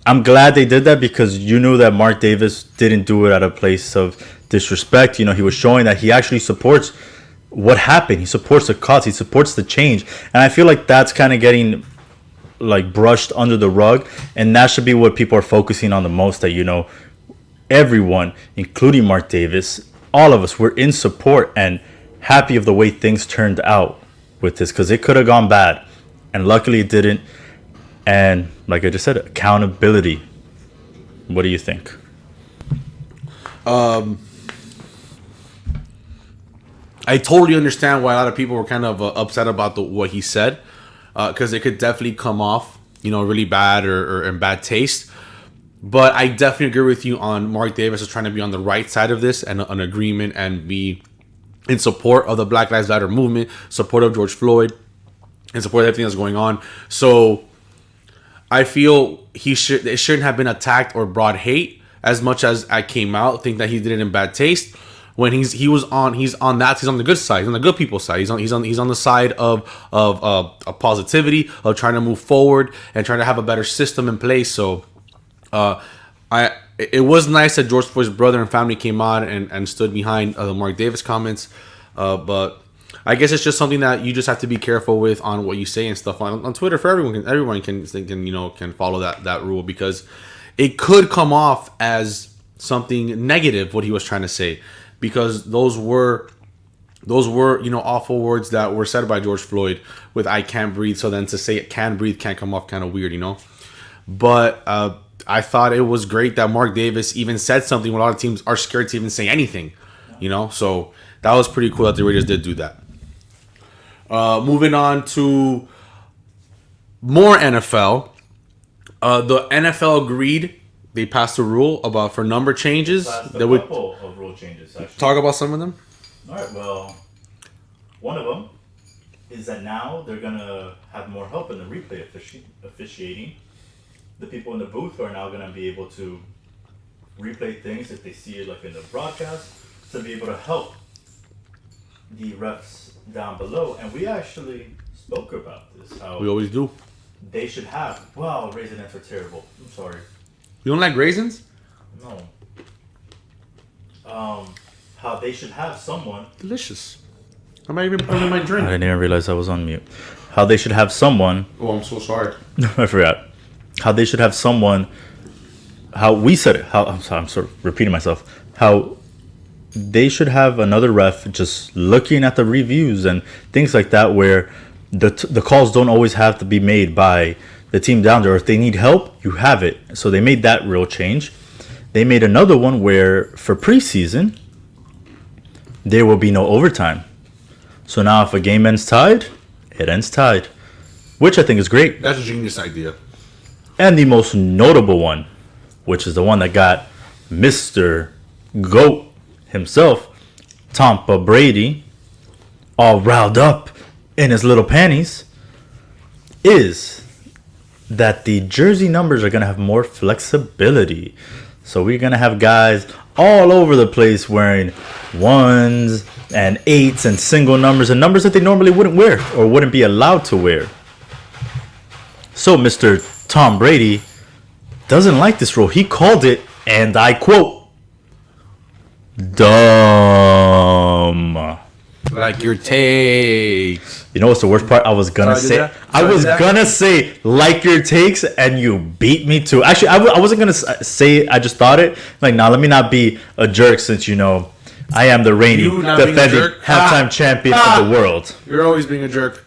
I'm glad they did that, because you knew that Mark Davis didn't do it at a place of disrespect. He was showing that he actually supports what happened. He supports the cause. He supports the change. And I feel like that's kind of getting like brushed under the rug. And that should be what people are focusing on the most, that, everyone, including Mark Davis, all of us, we're in support and happy of the way things turned out with this, because it could have gone bad. And luckily it didn't. And like I just said, accountability. What do you think? I totally understand why a lot of people were kind of upset about what he said, because it could definitely come off, really bad or in bad taste. But I definitely agree with you on Mark Davis is trying to be on the right side of this and an agreement and be in support of the Black Lives Matter movement, support of George Floyd, and support everything that's going on. So I feel it shouldn't have been attacked or brought hate as much as I came out, think that he did it in bad taste. When he's on the good side, he's on the good people's side. He's on the side of positivity, of trying to move forward and trying to have a better system in place. So it was nice that George Floyd's brother and family came out and stood behind the Mark Davis comments, but I guess it's just something that you just have to be careful with on what you say and stuff on Twitter. For everyone can follow that rule, because it could come off as something negative what he was trying to say, because those were awful words that were said by George Floyd with I can't breathe. So then to say it can breathe can't come off kind of weird, But I thought it was great that Mark Davis even said something when a lot of teams are scared to even say anything, So that was pretty cool that the Raiders did do that. Moving on to more NFL. The NFL agreed. They passed a rule for number changes. That would couple of rule changes. Actually. Talk about some of them. All right. Well, one of them is that now they're gonna have more help in the replay officiating. The people in the booth are now gonna be able to replay things if they see it like in the broadcast to be able to help the refs down below. And we actually spoke about this. How We always do. they should have. Wow, raisins are terrible. I'm sorry. You don't like raisins? No. How they should have someone. Delicious. I might even put it in my drink. I didn't even realize I was on mute. How they should have someone. Oh, I'm so sorry. I forgot. How they should have someone. How we said it. How I'm sorry. I'm sort of repeating myself. How they should have another ref just looking at the reviews and things like that, where the calls don't always have to be made by the team down there. Or if they need help, you have it. So they made that real change. They made another one where for preseason there will be no overtime. So now if a game ends tied, it ends tied, which I think is great. That's a genius idea. And the most notable one, which is the one that got Mr. GOAT himself, Tampa Brady, all riled up in his little panties, is that the jersey numbers are going to have more flexibility. So we're going to have guys all over the place wearing 1s and 8s and single numbers and numbers that they normally wouldn't wear or wouldn't be allowed to wear. So Mr. Tom Brady doesn't like this rule. He called it, and I quote, dumb. Like your takes. You know what's the worst part? I was gonna say, like your takes, and you beat me to. Actually, I wasn't gonna say it. I just thought it. Like, nah, let me not be a jerk, since you know I am the reigning defending halftime champion of the world. You're always being a jerk.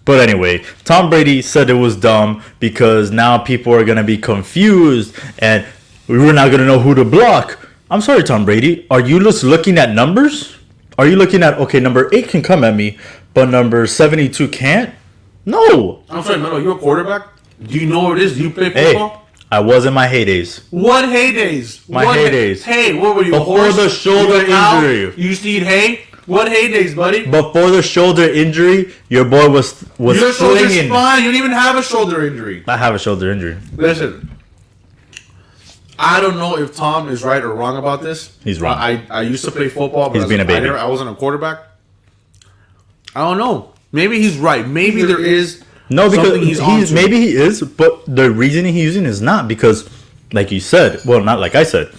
But anyway, Tom Brady said it was dumb because now people are gonna be confused, and we were not gonna know who to block. I'm sorry, Tom Brady. Are you just looking at numbers? Are you looking at, okay, number 8 can come at me, but number 72 can't? No. I'm sorry, Melo, you a quarterback? Do you know what it is? Do you play Hey, football? I was in my heydays. What heydays? My What heydays. Hey, what were you? Before a horse? the shoulder You a cow? injury. You used to eat hay? What heydays, buddy? Before the shoulder injury, your boy was Your shoulder's flinging. fine. You don't even have a shoulder injury. I have a shoulder injury. Listen, I don't know if Tom is right or wrong about this. He's wrong. I used to play football, but He's being a baby. I wasn't a quarterback. I don't know. Maybe he's right. Maybe there is No, because something he's onto. maybe he is, but the reasoning he's using is not because, like you said, well, not like I said,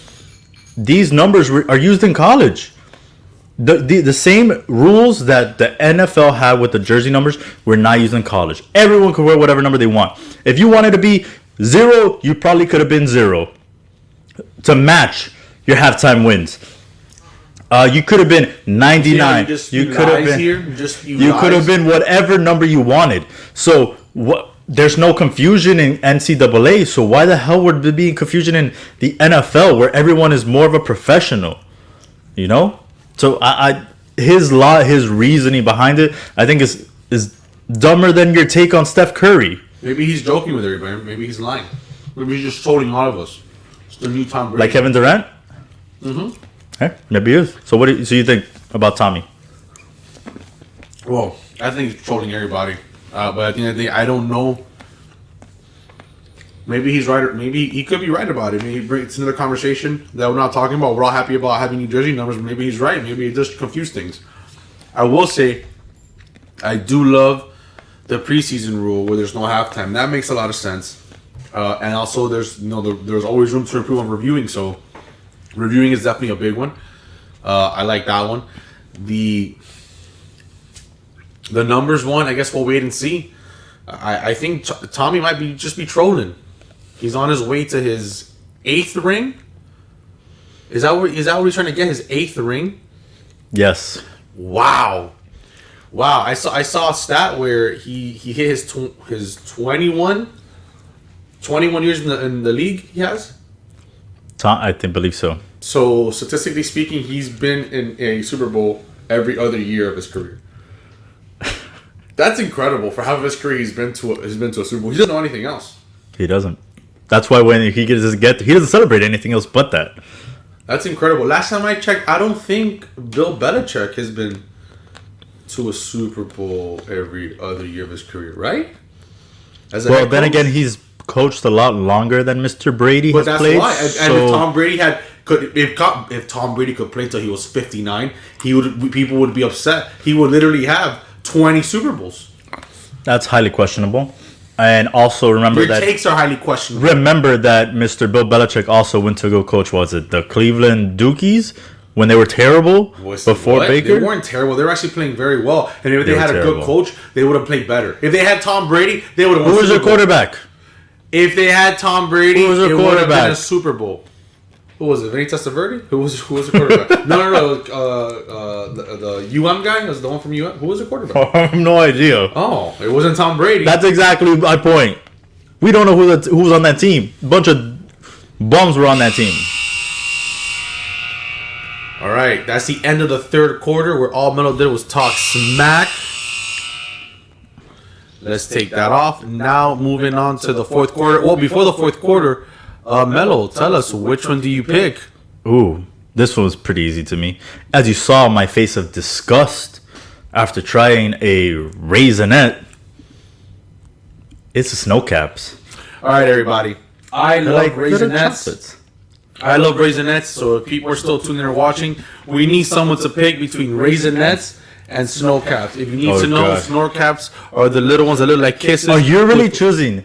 these numbers are used in college. The same rules that the NFL had with the jersey numbers were not used in college. Everyone could wear whatever number they want. If you wanted to be 0, you probably could have been 0 to match your halftime wins. You could have been 99. You could have been. You could have been whatever number you wanted. So what? There's no confusion in NCAA. So why the hell would there be confusion in the NFL, where everyone is more of a professional? You know. So his reasoning behind it, I think is dumber than your take on Steph Curry. Maybe he's joking with everybody. Maybe he's lying. Maybe he's just trolling all of us. It's the new Tom Brady. Like Kevin Durant. Hey, maybe he is. So what do you think about Tommy? Well, I think he's trolling everybody. But at the end of the day, I don't know. Maybe he's right. Or maybe he could be right about it. Maybe it's another conversation that we're not talking about. We're all happy about having New Jersey numbers. But maybe he's right. Maybe it just confused things. I will say, I do love the preseason rule where there's no halftime. That makes a lot of sense. And also, there's always room to improve on reviewing. So, reviewing is definitely a big one. I like that one. The numbers one, I guess we'll wait and see. I think Tommy might just be trolling. He's on his way to his 8th ring. Is that what he's trying to get? His 8th ring? Yes. Wow. I saw a stat where he hit his 21 years in the league. He has. I believe so. So statistically speaking, he's been in a Super Bowl every other year of his career. That's incredible. For half of his career, he's been to a Super Bowl. He doesn't know anything else. He doesn't. That's why when he doesn't celebrate anything else but that. That's incredible. Last time I checked, I don't think Bill Belichick has been to a Super Bowl every other year of his career, right? As a Well, head then coach. again, he's coached a lot longer than Mr. Brady But has that's played. why. And so if Tom Brady if Tom Brady could play till he was 59, people would be upset. He would literally have 20 Super Bowls. that's highly questionable. And also remember Your takes are highly questionable. that Mr. Bill Belichick also went to go coach. Was it the Cleveland Dukies when they were terrible before What? Baker? They weren't terrible. They were actually playing very well. And if they were had a terrible. good coach, they would have played better. If they had Tom Brady, they would have Who won was Super their Bowl. quarterback? If they had Tom Brady, Who was their it would have been quarterback? a Super Bowl. Who was it? Vinny Testaverde? Who was the quarterback? no. The UM guy was the one from UM. Who was the quarterback? I have no idea. Oh, it wasn't Tom Brady. That's exactly my point. We don't know who was on that team. A bunch of bums were on that team. All right, that's the end of the third quarter where all Melo did was talk smack. Let's take that off. Now moving on to the fourth quarter. Well, before the fourth quarter, Melo, tell us, which one do you pick? Ooh, this one was pretty easy to me. As you saw, my face of disgust after trying a raisinette. It's the snow caps. All right, everybody. I love little Raisinets. chocolates. I love Raisinets, so if people are still tuning in or watching, we need someone to pick between Raisinets and Snow Caps. If you need Oh, to know, God. Snow Caps are the little ones that look like kisses. Oh, you're really choosing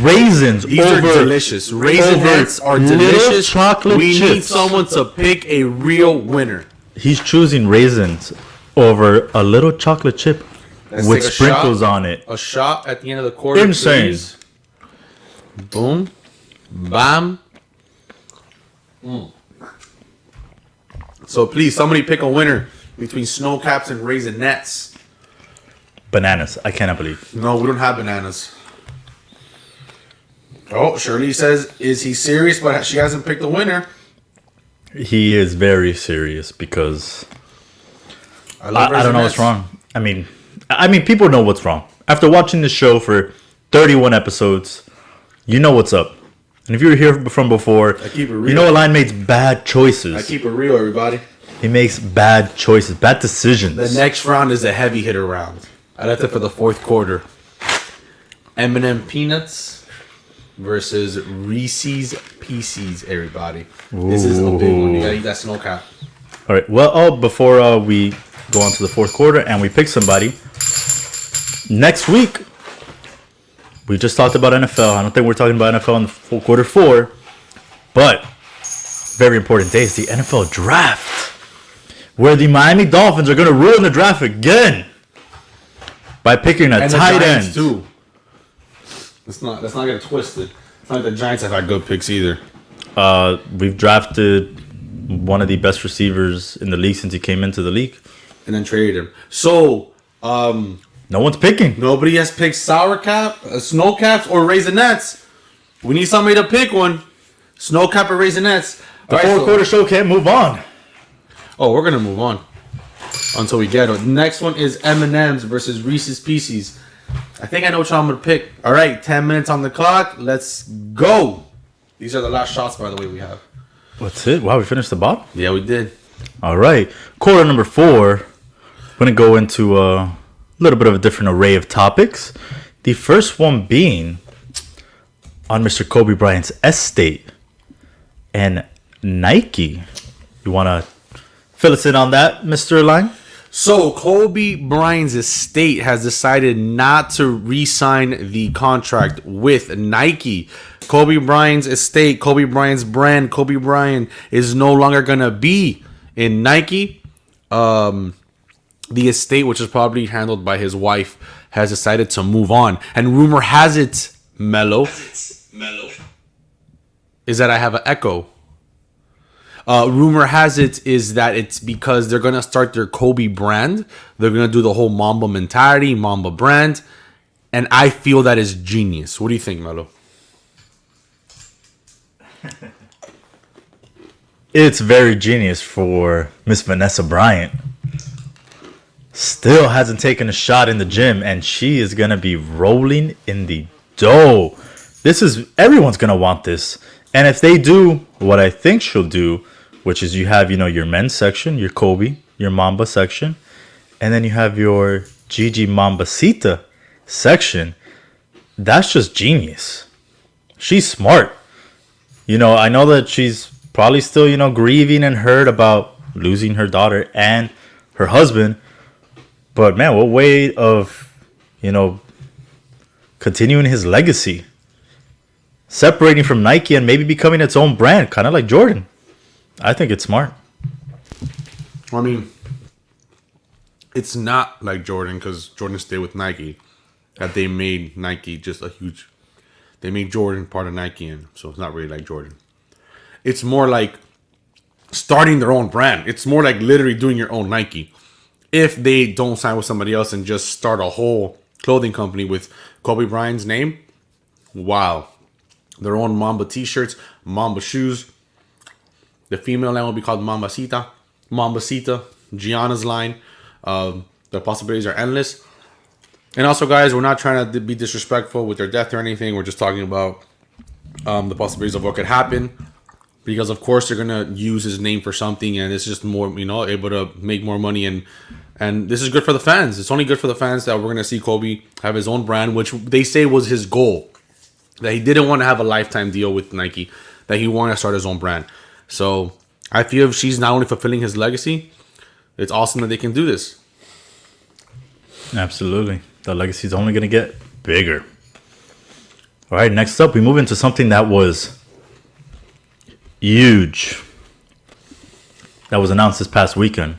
raisins These are delicious. Raisinets are little delicious. chocolate We need chips. someone to pick a real winner. He's choosing raisins over a little chocolate chip Let's with take a sprinkles shot. on it. A shot at the end of the quarter. Insane. Please. Boom. Bam. So please, somebody pick a winner between Snow Caps and Raisinets. Bananas. I cannot believe. No, we don't have bananas. Oh, Shirley says, is he serious? But she hasn't picked a winner. He is very serious because love I don't know Raisinets. what's wrong. I mean, people know what's wrong. After watching the show for 31 episodes, you know what's up. And if you were here from before, I keep it real. you know Align makes bad choices. I keep it real, everybody. He makes bad choices, bad decisions. The next round is a heavy hitter round. I left it for the fourth quarter. M&M Peanuts versus Reese's Pieces, everybody. This is a big one. You gotta eat that Snow Cap. All right. Well, before we go on to the fourth quarter and we pick somebody, next week, we just talked about NFL. I don't think we're talking about NFL in the full quarter four, but very important day is the NFL draft, where the Miami Dolphins are going to ruin the draft again by picking a And the tight Giants end. too. Let's not get it twisted. It's not like the Giants have had good picks either. We've drafted one of the best receivers in the league since he came into the league. And then traded him. So, No one's picking. nobody has picked Sour Cap, Snow Caps, or Raisinets. We need somebody to pick one. Snow Cap or Raisinets. The All right, fourth so- quarter show can't move on. Oh, we're gonna move on until we get it. Next one is M&M's versus Reese's Pieces. I think I know which one I'm gonna pick. All right, 10 minutes on the clock. Let's go. These are the last shots, by the way, we have. That's it. Wow, we finished the bottom. Yeah, we did. All right. Quarter number 4. I'm going to go into a little bit of a different array of topics. The first one being on Mr. Kobe Bryant's estate and Nike. You want to fill us in on that, Mr. Lang? So, Kobe Bryant's estate has decided not to re-sign the contract with Nike. Kobe Bryant's estate, Kobe Bryant's brand, Kobe Bryant is no longer going to be in Nike. The estate, which is probably handled by his wife, has decided to move on. And rumor has it, Mello, is that I have an echo. Rumor has it is that it's because they're going to start their Kobe brand. They're going to do the whole Mamba mentality, Mamba brand. And I feel that is genius. What do you think, Melo? It's very genius for Miss Vanessa Bryant. Still hasn't taken a shot in the gym, and she is going to be rolling in the dough. Everyone's going to want this. And if they do what I think she'll do, which is you have, your men's section, your Kobe, your Mamba section, and then you have your Gigi Mambasita section. That's just genius. She's smart. You know, I know that she's probably still, grieving and hurt about losing her daughter and her husband. But man, what way of, continuing his legacy. Separating from Nike and maybe becoming its own brand, kind of like Jordan. I think it's smart. I mean, it's not like Jordan, because Jordan stayed with Nike, that they made Nike just a huge... They made Jordan part of Nike, and so it's not really like Jordan. It's more like starting their own brand. It's more like literally doing your own Nike. If they don't sign with somebody else and just start a whole clothing company with Kobe Bryant's name, wow. Their own Mamba t-shirts, Mamba shoes. The female line will be called Mambasita, Gianna's line. The possibilities are endless. And also, guys, we're not trying to be disrespectful with their death or anything. We're just talking about the possibilities of what could happen. Because, of course, they're going to use his name for something. And it's just more, able to make more money. And this is good for the fans. It's only good for the fans that we're going to see Kobe have his own brand, which they say was his goal. That he didn't want to have a lifetime deal with Nike. That he wanted to start his own brand. So I feel if she's not only fulfilling his legacy, it's awesome that they can do this. Absolutely. The legacy is only going to get bigger. All right, next up, we move into something that was huge. That was announced this past weekend.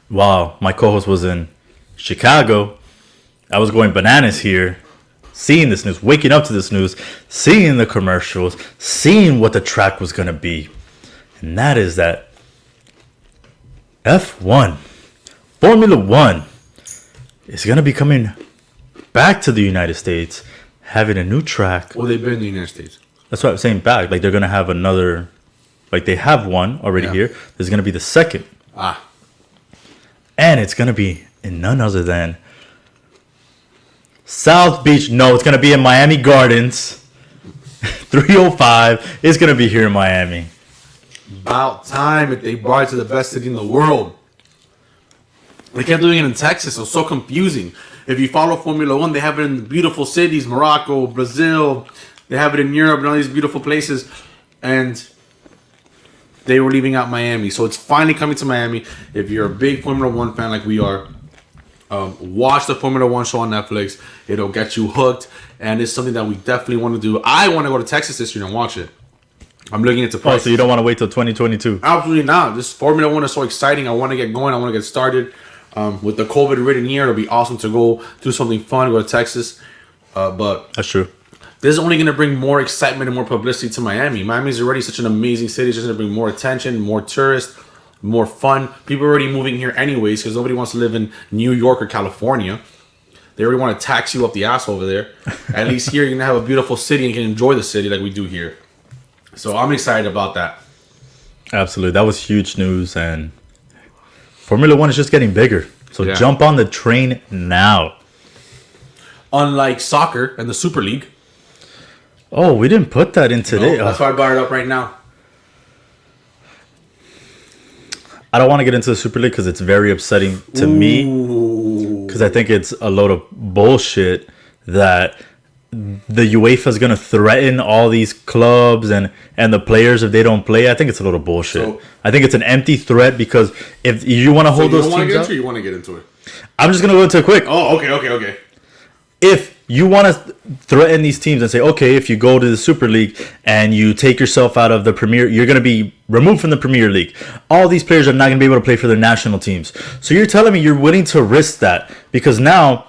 While my co-host was in Chicago, I was going bananas here, seeing this news, waking up to this news, seeing the commercials, seeing what the track was going to be. And that is that F1, Formula One, is going to be coming back to the United States, having a new track. Well, they've been in the United States. That's what I'm saying, back. Like, they're going to have another, like, they have one already here. There's going to be the second. And it's going to be in none other than South Beach. No, it's going to be in Miami Gardens. 305 is going to be here in Miami. About time if they brought it to the best city in the world. They kept doing it in Texas. It was so confusing. If you follow Formula One, they have it in beautiful cities, Morocco, Brazil. They have it in Europe and all these beautiful places. And they were leaving out Miami. So it's finally coming to Miami. If you're a big Formula One fan like we are, watch the Formula One show on Netflix. It'll get you hooked. And it's something that we definitely want to do. I want to go to Texas this year and watch it. I'm looking into prices. So you don't want to wait till 2022? Absolutely not. This Formula One is so exciting. I want to get going. I want to get started. With the COVID-ridden year, it'll be awesome to go do something fun, go to Texas. But that's true. This is only going to bring more excitement and more publicity to Miami. Miami is already such an amazing city. It's just going to bring more attention, more tourists, more fun. People are already moving here anyways because nobody wants to live in New York or California. They already want to tax you up the ass over there. At least here, you're going to have a beautiful city and you can enjoy the city like we do here. So I'm excited about that. Absolutely. That was huge news. And Formula One is just getting bigger. So jump on the train now. Unlike soccer and the Super League. Oh, we didn't put that in today. No, that's why I brought it up right now. I don't want to get into the Super League because it's very upsetting to me. Because I think it's a load of bullshit that the UEFA is going to threaten all these clubs and the players if they don't play. I think it's a load of bullshit. So, I think it's an empty threat because if you want to hold those teams up, you want to get into it? I'm just going to go into it quick. Oh, okay. If you want to threaten these teams and say, okay, if you go to the Super League and you take yourself out of the Premier, you're going to be removed from the Premier League. All these players are not going to be able to play for their national teams. So you're telling me you're willing to risk that because now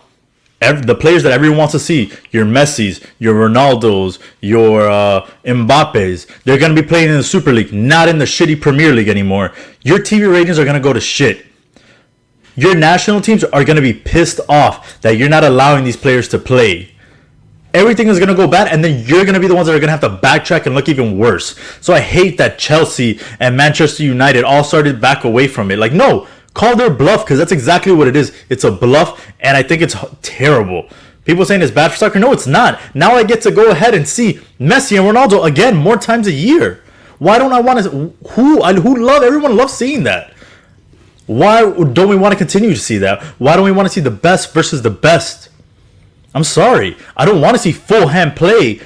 the players that everyone wants to see, your Messis, your Ronaldos, your Mbappes, they're going to be playing in the Super League, not in the shitty Premier League anymore. Your TV ratings are going to go to shit. Your national teams are going to be pissed off that you're not allowing these players to play. Everything is going to go bad, and then you're going to be the ones that are going to have to backtrack and look even worse. So I hate that Chelsea and Manchester United all started back away from it. Like, no, call their bluff, because that's exactly what it is. It's a bluff, and I think it's terrible. People saying it's bad for soccer. No, it's not. Now I get to go ahead and see Messi and Ronaldo again more times a year. Why don't I want to? Everyone loves seeing that. Why don't we want to continue to see that? Why don't we want to see the best versus the best? I'm sorry. I don't want to see Fulham play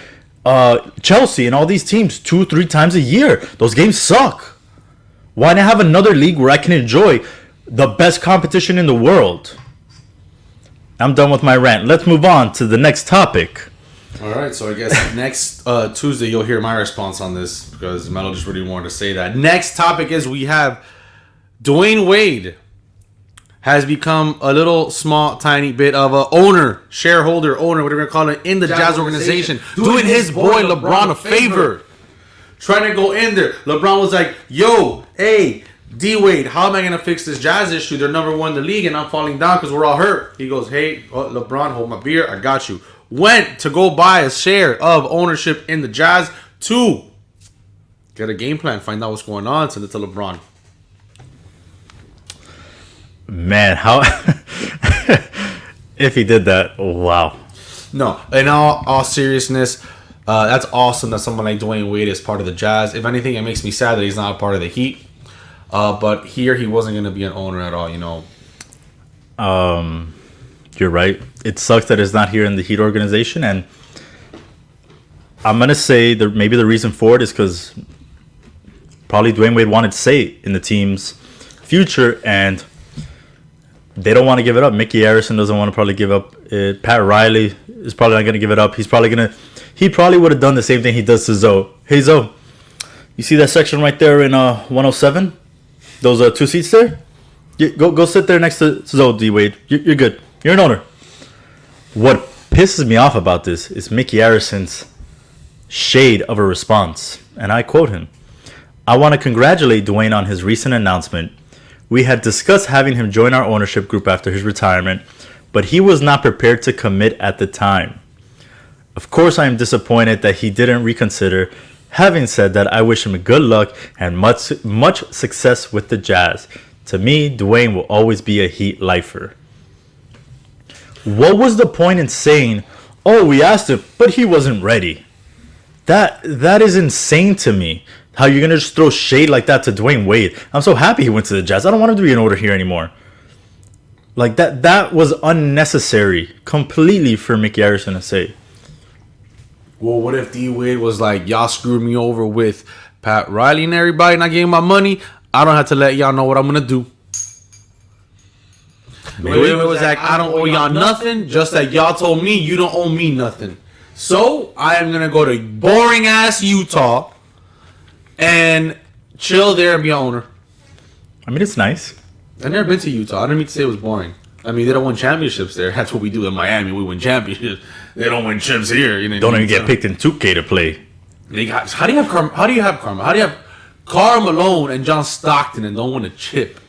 Chelsea and all these teams 2-3 times a year. Those games suck. Why not have another league where I can enjoy the best competition in the world? I'm done with my rant. Let's move on to the next topic. All right, so I guess next Tuesday you'll hear my response on this because Melo just really wanted to say that. Next topic is we have Dwayne Wade has become a little small, tiny bit of a shareholder, whatever you call it, in the Jazz organization, doing his boy LeBron a favor, trying to go in there. LeBron was like, "Yo, hey, D Wade, how am I gonna fix this Jazz issue? They're number one in the league, and I'm falling down because we're all hurt." He goes, "Hey, LeBron, hold my beer, I got you." Went to go buy a share of ownership in the Jazz to get a game plan, find out what's going on, send it to LeBron. Man, how if he did that, wow. No, in all seriousness, that's awesome that someone like Dwayne Wade is part of the Jazz. If anything, it makes me sad that he's not a part of the Heat. But here, he wasn't going to be an owner at all, you know. You're right. It sucks that it's not here in the Heat organization, and I'm gonna say that maybe the reason for it is because probably Dwayne Wade wanted to say in the team's future, and they don't want to give it up. Mickey Harrison doesn't want to probably give up it. Pat Riley is probably not going to give it up. He probably would have done the same thing he does to Zoe. Hey, Zoe, you see that section right there in 107? Those 2 seats there? Go sit there next to Zoe, D. Wade. You're good. You're an owner. What pisses me off about this is Mickey Harrison's shade of a response. And I quote him, "I want to congratulate Dwayne on his recent announcement. We had discussed having him join our ownership group after his retirement, but he was not prepared to commit at the time. Of course, I am disappointed that he didn't reconsider. Having said that, I wish him good luck and much success with the Jazz. To me, Dwayne will always be a Heat lifer." What was the point in saying, "Oh, we asked him, but he wasn't ready"? That is insane to me. How you're gonna just throw shade like that to Dwayne Wade? I'm so happy he went to the Jazz. I don't want him to be an owner here anymore. Like that was unnecessary, completely, for Mickey Harrison to say. Well, what if D Wade was like, "Y'all screwed me over with Pat Riley and everybody, and I gave him my money. I don't have to let y'all know what I'm gonna do." Maybe it was like, "I don't owe y'all nothing, just that y'all told me you don't owe me nothing. So I am gonna go to boring ass Utah and chill there and be an owner." I mean, it's nice. I've never been to Utah. I didn't mean to say it was boring. I mean, they don't win championships there. That's what we do in Miami. We win championships. They don't win chips here. You know, Don't even get picked in 2K to play. They got. How do you have Karma? How do you have Karma? How do you have Karl Malone and John Stockton and don't win a chip?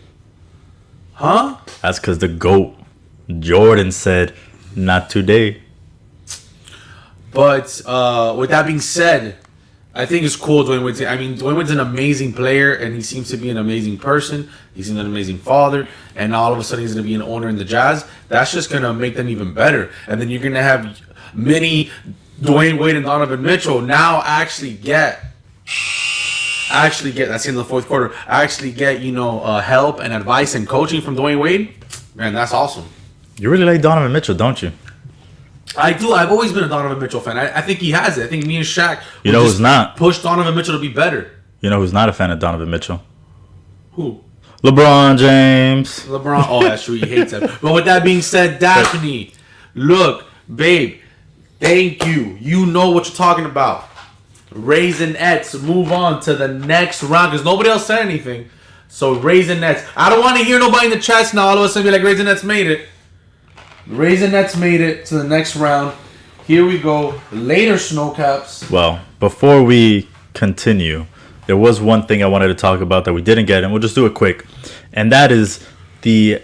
Huh? That's because the GOAT, Jordan, said, "Not today." But with that being said, I think it's cool Dwayne Wade's. I mean, Dwayne Wade's an amazing player, and he seems to be an amazing person. He's an amazing father, and all of a sudden he's going to be an owner in the Jazz. That's just going to make them even better. And then you're going to have many Dwayne Wade and Donovan Mitchell now actually get that's in the fourth quarter. Actually get help and advice and coaching from Dwayne Wade. Man, that's awesome. You really like Donovan Mitchell, don't you? I do. I've always been a Donovan Mitchell fan. I think he has it. I think me and Shaq. You know who's not? Pushed Donovan Mitchell to be better. You know who's not a fan of Donovan Mitchell? Who? LeBron James. LeBron. Oh, that's true. He hates him. But with that being said, Daphne, look, babe, thank you. You know what you're talking about. Raisinets. Move on to the next round because nobody else said anything. So Raisinets. I don't want to hear nobody in the chats now all of a sudden be like, Raisinets made it. Raisinets made it to the next round. Here we go. Later, Snowcaps. Well, before we continue, there was one thing I wanted to talk about that we didn't get, and we'll just do it quick. And that is the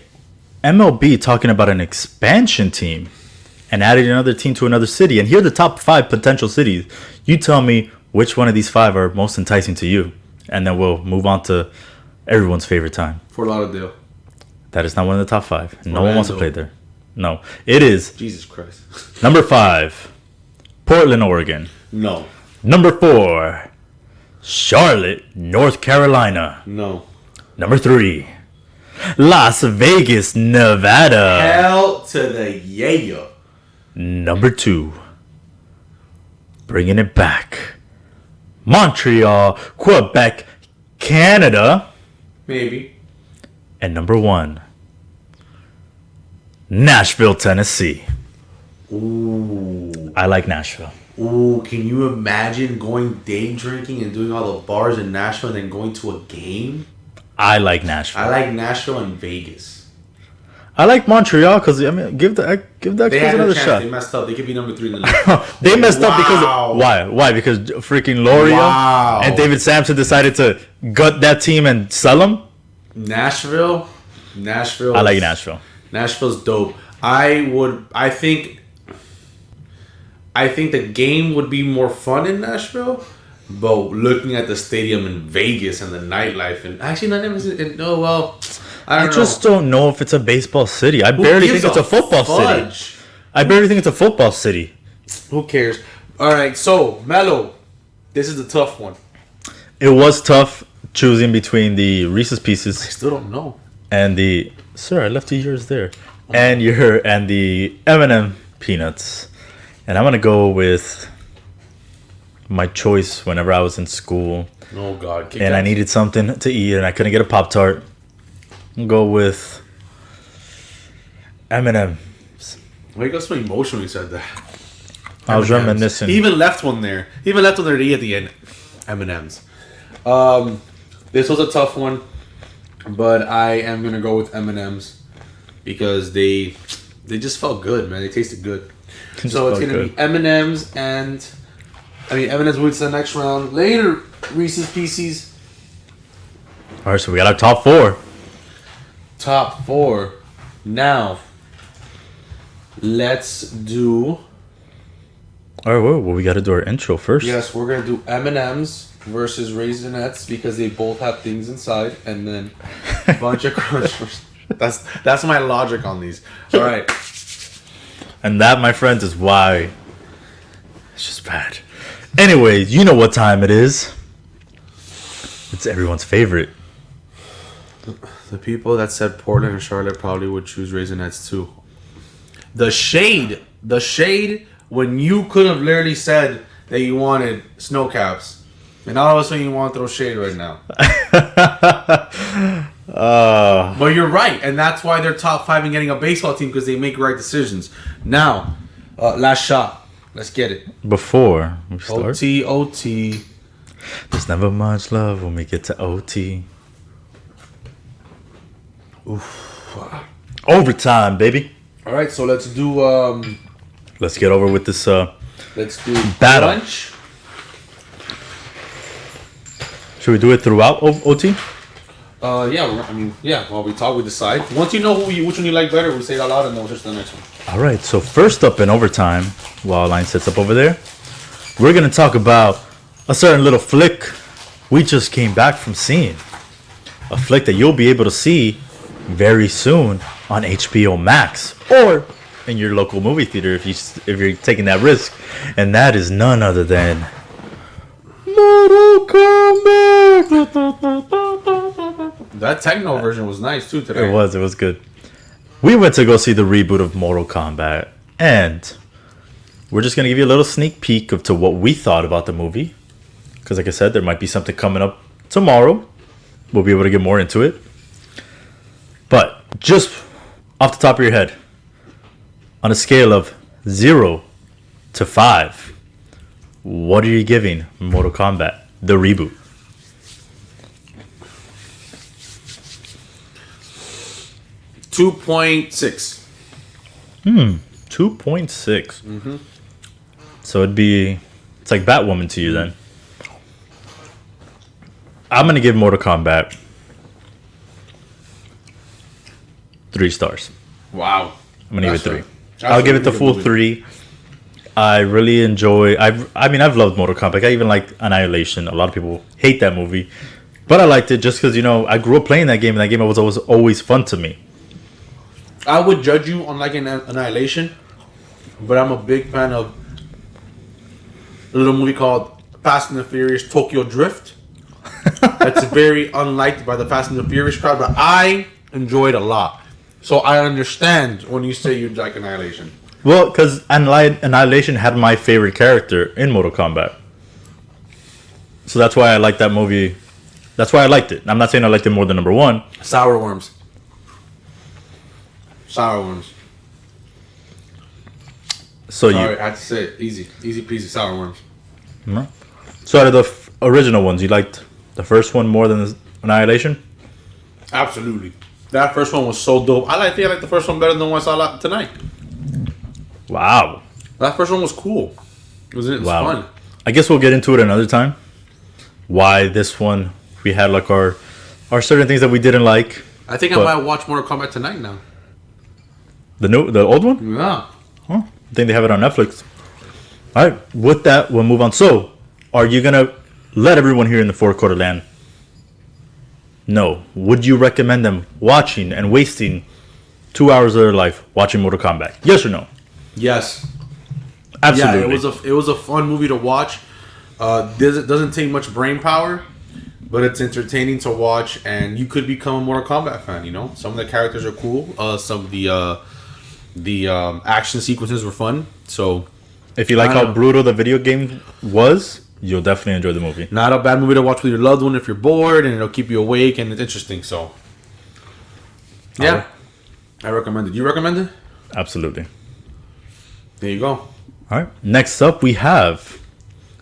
MLB talking about an expansion team and adding another team to another city. And here are the top 5 potential cities. You tell me which one of these 5 are most enticing to you, and then we'll move on to everyone's favorite time. Fort Lauderdale. That is not one of the top 5. No one wants to play there. No. It is Jesus Christ. number 5, Portland, Oregon. No. Number 4, Charlotte, North Carolina. No. Number 3, Las Vegas, Nevada. Hell to the yeah. Number 2, bringing it back. Montreal, Quebec, Canada. Maybe. And number 1, Nashville, Tennessee. Ooh. I like Nashville. Ooh, can you imagine going day drinking and doing all the bars in Nashville and then going to a game? I like Nashville. I like Nashville and Vegas. I like Montreal because I mean, give the They Expos had another a chance. shot. They messed up. They could be number 3 in the league. They messed up because Wow. why? Why? Because freaking Loria Wow. and David Sampson decided to gut that team and sell them. Nashville. I like Nashville. Nashville's dope. I think the game would be more fun in Nashville, but looking at the stadium in Vegas and the nightlife and actually not even oh well, I I don't just know. don't know if it's a baseball city. I Who barely gives think it's a football city. fudge? I barely think it's a football city. Who cares? All right, so Mello, this is the tough one. It was tough choosing between the Reese's Pieces Still don't know. and the sir. I left you yours there, and the M&M peanuts, and I'm gonna go with my choice whenever I was in school Oh God! and I needed something to eat and I couldn't get a Pop-Tart. I'll go with M&M. Why you got so emotional when you said that? I was M&Ms. reminiscing. He even left one there. He even left one there to eat at the end. M&M's. This was a tough one, but I am gonna go with M&M's because they just felt good, man. They tasted good. Just So it's felt gonna good. be M&M's M&M's moves to the next round. Later, Reese's Pieces. All right, so we got our top 4. Top 4. Now, let's do. All right, well, we got to do our intro first. Yes, we're gonna do M&M's versus Raisinets because they both have things inside, and then a bunch of Crunchers. That's my logic on these. All right. And that, my friends, is why it's just bad. Anyways, you know what time it is. It's everyone's favorite. The people that said Portland and Charlotte probably would choose Raisinets too. The shade when you could have literally said that you wanted snow caps, and all of a sudden you want to throw shade right now. But you're right, and that's why they're top 5 in getting a baseball team because they make right decisions. Now, last shot. Let's get it. Before we start, OT. there's never much love when we get to OT. Overtime, baby. All right, so let's do Let's get over with this. let's do Battle. lunch. Should we do it throughout OT? While we talk, we decide. Once you know which one you like better, we say it out loud and then we'll just the next one. All right, so first up in overtime, while Line sets up over there, we're going to talk about a certain little flick we just came back from seeing. A flick that you'll be able to see very soon on HBO Max or in your local movie theater if you're taking that risk. And that is none other than Mortal Kombat. That techno version was nice too today. It was good. We went to go see the reboot of Mortal Kombat, and we're just gonna give you a little sneak peek to what we thought about the movie. Because, like I said, there might be something coming up tomorrow. We'll be able to get more into it. But just off the top of your head, on a scale of 0 to 5, what are you giving Mortal Kombat, the reboot? 2.6. 2.6. So it's like Batwoman to you then. I'm gonna give Mortal Kombat 3 stars. Wow. I'm gonna give it 3. That's I'll give it the a full movie. 3. I really enjoy. I've loved Mortal Kombat. I even liked Annihilation. A lot of people hate that movie, but I liked it just because I grew up playing that game, and that game was always fun to me. I would judge you on like Annihilation, but I'm a big fan of a little movie called Fast and the Furious Tokyo Drift. That's very unliked by the Fast and the Furious crowd, but I enjoyed a lot. So I understand when you say you like Annihilation. Well, because Annihilation had my favorite character in Mortal Kombat. So that's why I like that movie. That's why I liked it. I'm not saying I liked it more than number one. Sour worms. Sour worms. So Sorry, I had to say it. Easy peasy. Sour worms. So out of the original ones, you liked the first one more than Annihilation? Absolutely. That first one was so dope. I think I like the first one better than the one I saw tonight. Wow. That first one was cool. It was fun. I guess we'll get into it another time. Why this one? We had like our certain things that we didn't like. I think I might watch Mortal Kombat tonight now. The old one? Yeah. Huh? I think they have it on Netflix. All right. With that, we'll move on. So, are you gonna let everyone here in the Four Quarter Land know? Would you recommend them watching and wasting 2 hours of their life watching Mortal Kombat? Yes or no? Yes. Absolutely. Yeah, it was a fun movie to watch. Doesn't take much brain power, but it's entertaining to watch, and you could become a Mortal Kombat fan. You know, some of the characters are cool. Some of the action sequences were fun. So, if you like how brutal the video game was, you'll definitely enjoy the movie. Not a bad movie to watch with your loved one if you're bored, and it'll keep you awake, and it's interesting. So, yeah, I recommend it. You recommend it? Absolutely. There you go. All right. Next up, we have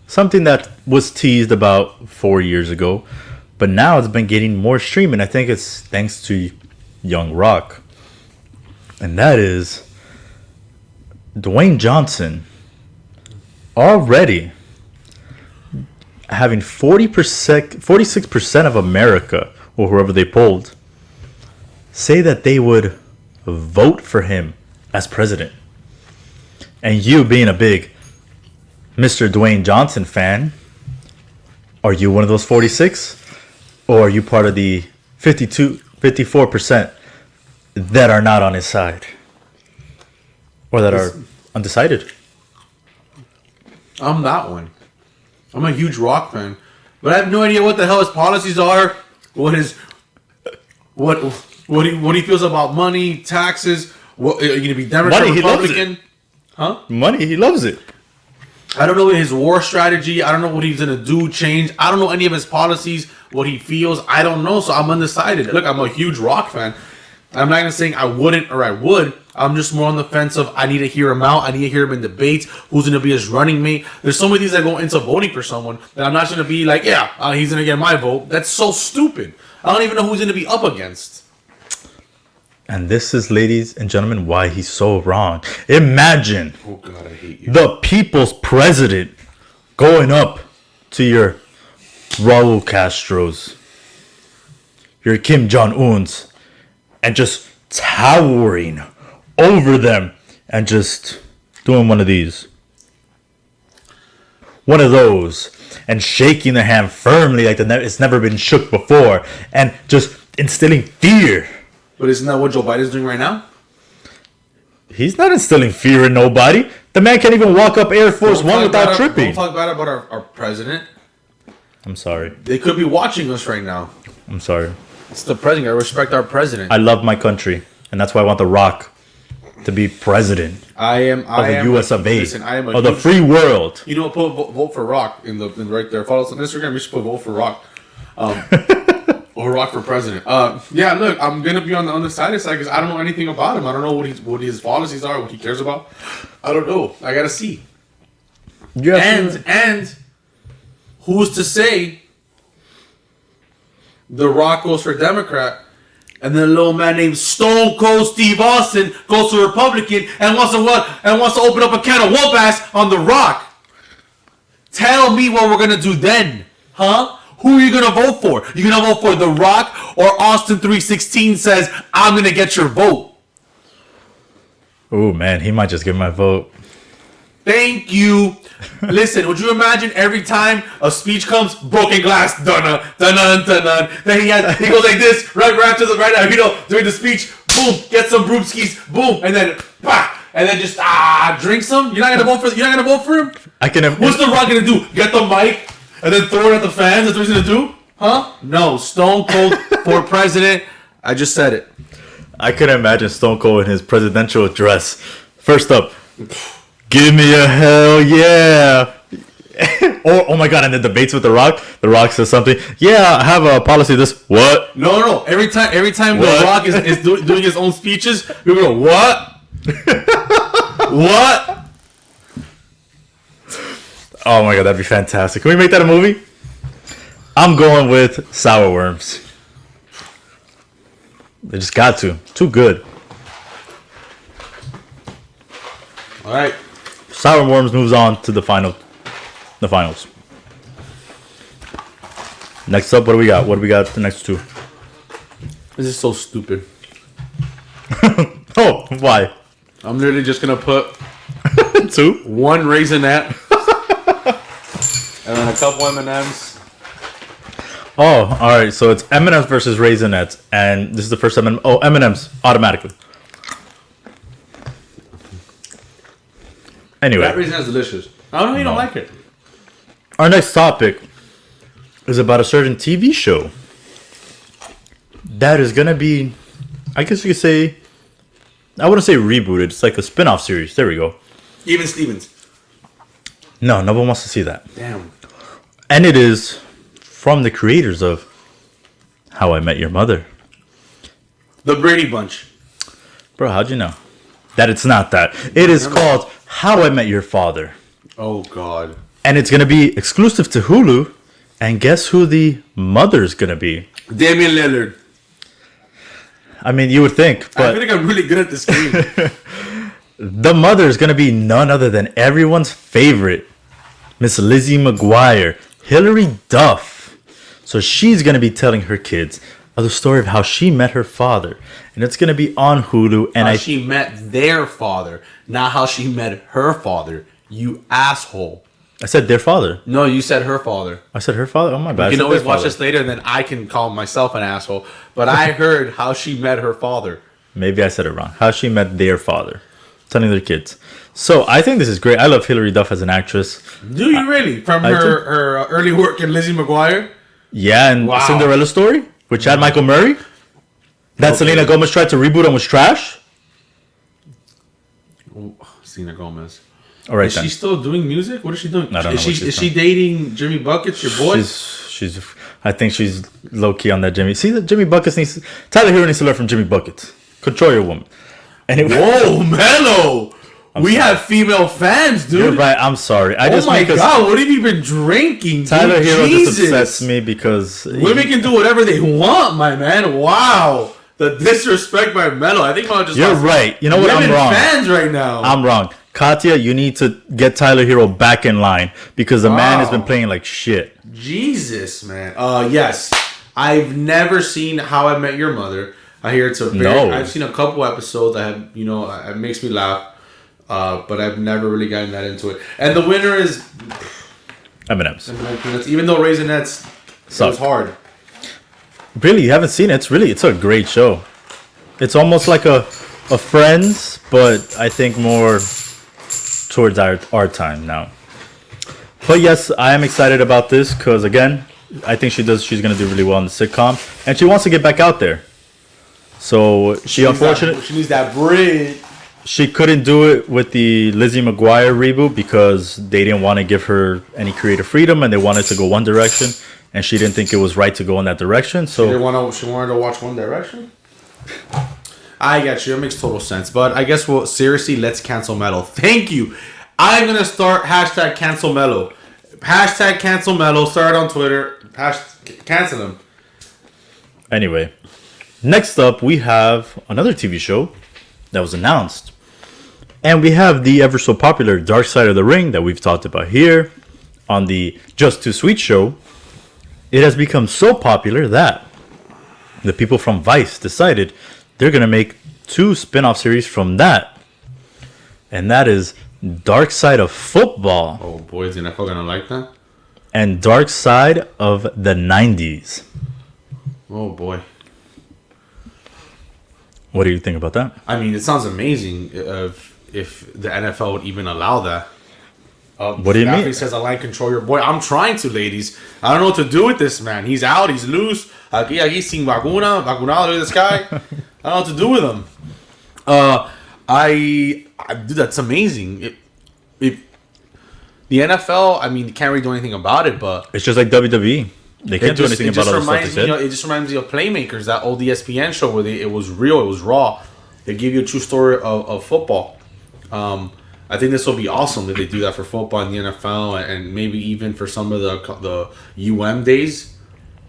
something that was teased about 4 years ago, but now it's been getting more streaming. I think it's thanks to Young Rock. And that is Dwayne Johnson already having 46% of America, or whoever they polled, say that they would vote for him as president. And you being a big Mr. Dwayne Johnson fan, are you one of those 46? Or are you part of the 54% that are not on his side? Or that are undecided? I'm that one. I'm a huge Rock fan, but I have no idea what the hell his policies are. What he feels about money, taxes. What are you gonna be Democrat, Money, he loves Republican? Huh? Money, he loves it. I don't know his war strategy. I don't know what he's gonna do, change. I don't know any of his policies, what he feels. I don't know, so I'm undecided. Look, I'm a huge Rock fan. I'm not gonna say I wouldn't or I would. I'm just more on the fence of I need to hear him out. I need to hear him in debates. Who's gonna be his running mate? There's so many things that go into voting for someone that I'm not gonna be like, yeah, he's gonna get my vote. That's so stupid. I don't even know who's gonna be up against. And this is, ladies and gentlemen, why he's so wrong. Imagine Oh God, I hate you. the people's president going up to your Raul Castro's, your Kim Jong-un's, and just towering over them and just doing one of these. One of those. And shaking the hand firmly like it's never been shook before. And just instilling fear. But isn't that what Joe Biden's doing right now? He's not instilling fear in nobody. The man can't even walk up Air Force One without tripping. Don't talk bad about our president. I'm sorry. They could be watching us right now. I'm sorry. It's the president. I respect our president. I love my country. And that's why I want The Rock to be president I am of the US of A. Listen, I am a of the huge- free world. You know, put vote for Rock in right there. Follow us on Instagram. You should put vote for Rock, or Rock for president. Yeah. Look, I'm gonna be on the undecided side because I don't know anything about him. I don't know what his policies are, what he cares about. I don't know. I gotta see. And who's to say The Rock goes for Democrat? And then a little man named Stone Cold Steve Austin goes to Republican and wants to what? And wants to open up a can of whoop ass on The Rock. Tell me what we're gonna do then, huh? Who are you gonna vote for? You gonna vote for The Rock or Austin 316 says I'm gonna get your vote? Oh man, he might just give my vote. Thank you. Listen, would you imagine every time a speech comes, broken glass, dun dun dun. Then he goes like this, right after during the speech, boom, get some broomskis, boom, and then bah, and then just drink some. You're not gonna vote for him? I can. What's The Rock gonna do? Get the mic and then throw it at the fans? That's what he's gonna do? Huh? No, Stone Cold for president. I just said it. I could imagine Stone Cold in his presidential address. First up, give me a hell yeah. Or, oh my god, and the debates with The Rock. The Rock says something. Yeah, I have a policy this. What? No. Every time What? The Rock is doing his own speeches, we go, what? What? Oh my god, that'd be fantastic. Can we make that a movie? I'm going with Sour Worms. They just got to. Too good. All right. Sour Worms moves on to the finals. Next up, what do we got? What do we got the next two? This is so stupid. Oh, why? I'm literally just going to put Two? one Raisinette and then a couple M&Ms. Oh, all right. So it's M&M's versus Raisinets, and this is the first M&M. Oh, M&M's automatically. Anyway, That Raisinette's delicious. I don't know, you don't like it. our next topic is about a certain TV show that is gonna be, I guess you could say, I wouldn't say rebooted. It's like a spin-off series. There we go. Even Stevens. No one wants to see that. Damn. And it is from the creators of How I Met Your Mother. The Brady Bunch. Bro, how'd you know? That it's not that. It is called How I Met Your Father. Oh, God. And it's going to be exclusive to Hulu. And guess who the mother's going to be? Damian Lillard. I mean, you would think, I but feel like I'm really good at this game. the mother is going to be none other than everyone's favorite, Miss Lizzie McGuire, Hilary Duff. So she's going to be telling her kids the story of how she met her father. And it's going to be on Hulu. And How she met their father, not how she met her father. You asshole. I said their father. No, you said her father. I said her father? Oh, my bad. You can I said always their watch father. this later, and then I can call myself an asshole. But I heard how she met her father. Maybe I said it wrong. How she met their father. Telling their kids. So I think this is great. I love Hilary Duff as an actress. Do you really? From I do. her early work in Lizzie McGuire? Yeah, and Wow. Cinderella Story, which had Michael Murray. That Okay. Selena Gomez tried to reboot and was trash. Selena Gomez. All right, Is then. she still doing music? What is she doing? I don't know Is she what she's is she dating Jimmy Buckets, your boy? She's. I think she's low key on that Jimmy. See, that Jimmy Buckets needs. Tyler Hero needs to learn from Jimmy Buckets. Control your woman. Anyway, Whoa, Mello! We sorry. have female fans, dude. you're right. I'm sorry. I Oh just my because god, what have you been drinking, dude? Tyler Hero just Jesus. upsets me because Women can do whatever they want, my man. Wow. The disrespect by Mello. I think Mello just You're lost right. You know what? I'm women wrong. fans right now. I'm wrong. Katya, you need to get Tyler Hero back in line because the man has been Wow. playing like shit. Jesus, man. Yes. I've never seen How I Met Your Mother. I hear it's a very. No. I've seen a couple episodes that have, it makes me laugh. But I've never really gotten that into it. And the winner is M&M's. even though Raisinets it Suck. was hard. Really, you haven't seen it? It's a great show. It's almost like a Friends, but I think more towards our time now. But yes, I am excited about this because again, I think she's gonna do really well in the sitcom, and she wants to get back out there. So she unfortunately She needs that bread. she couldn't do it with the Lizzie McGuire reboot because they didn't want to give her any creative freedom and they wanted to go one direction, and she didn't think it was right to go in that direction. So She wanted to watch One Direction? I got you. It makes total sense. But I guess seriously, let's cancel Mello. Thank you. I'm going to start hashtag cancel Mello. Hashtag cancel Mello. Start on Twitter. Cancel him. anyway, next up we have another TV show that was announced. And we have the ever so popular Dark Side of the Ring that we've talked about here on the Just Too Sweet show. It has become so popular that the people from Vice decided they're going to make 2 spin-off series from that. And that is Dark Side of Football Oh, boy, is the NFL going to like that? and Dark Side of the 90s. Oh, boy. What do you think about that? I mean, it sounds amazing if the NFL would even allow that. What do you Daphne mean? says, I like control your boy. I'm trying to, ladies. I don't know what to do with this man. He's out. He's loose. Aquí sin vacuna. Vacunado. Look at this guy. I don't know what to do with him. Dude, that's amazing. If the NFL, I mean, you can't really do anything about it, but It's just like WWE. They can't do anything about all the stuff they said. it just reminds me of Playmakers, that old ESPN show where it was real, it was raw. They give you a true story of football. I think this will be awesome if they do that for football in the NFL and maybe even for some of the UM days.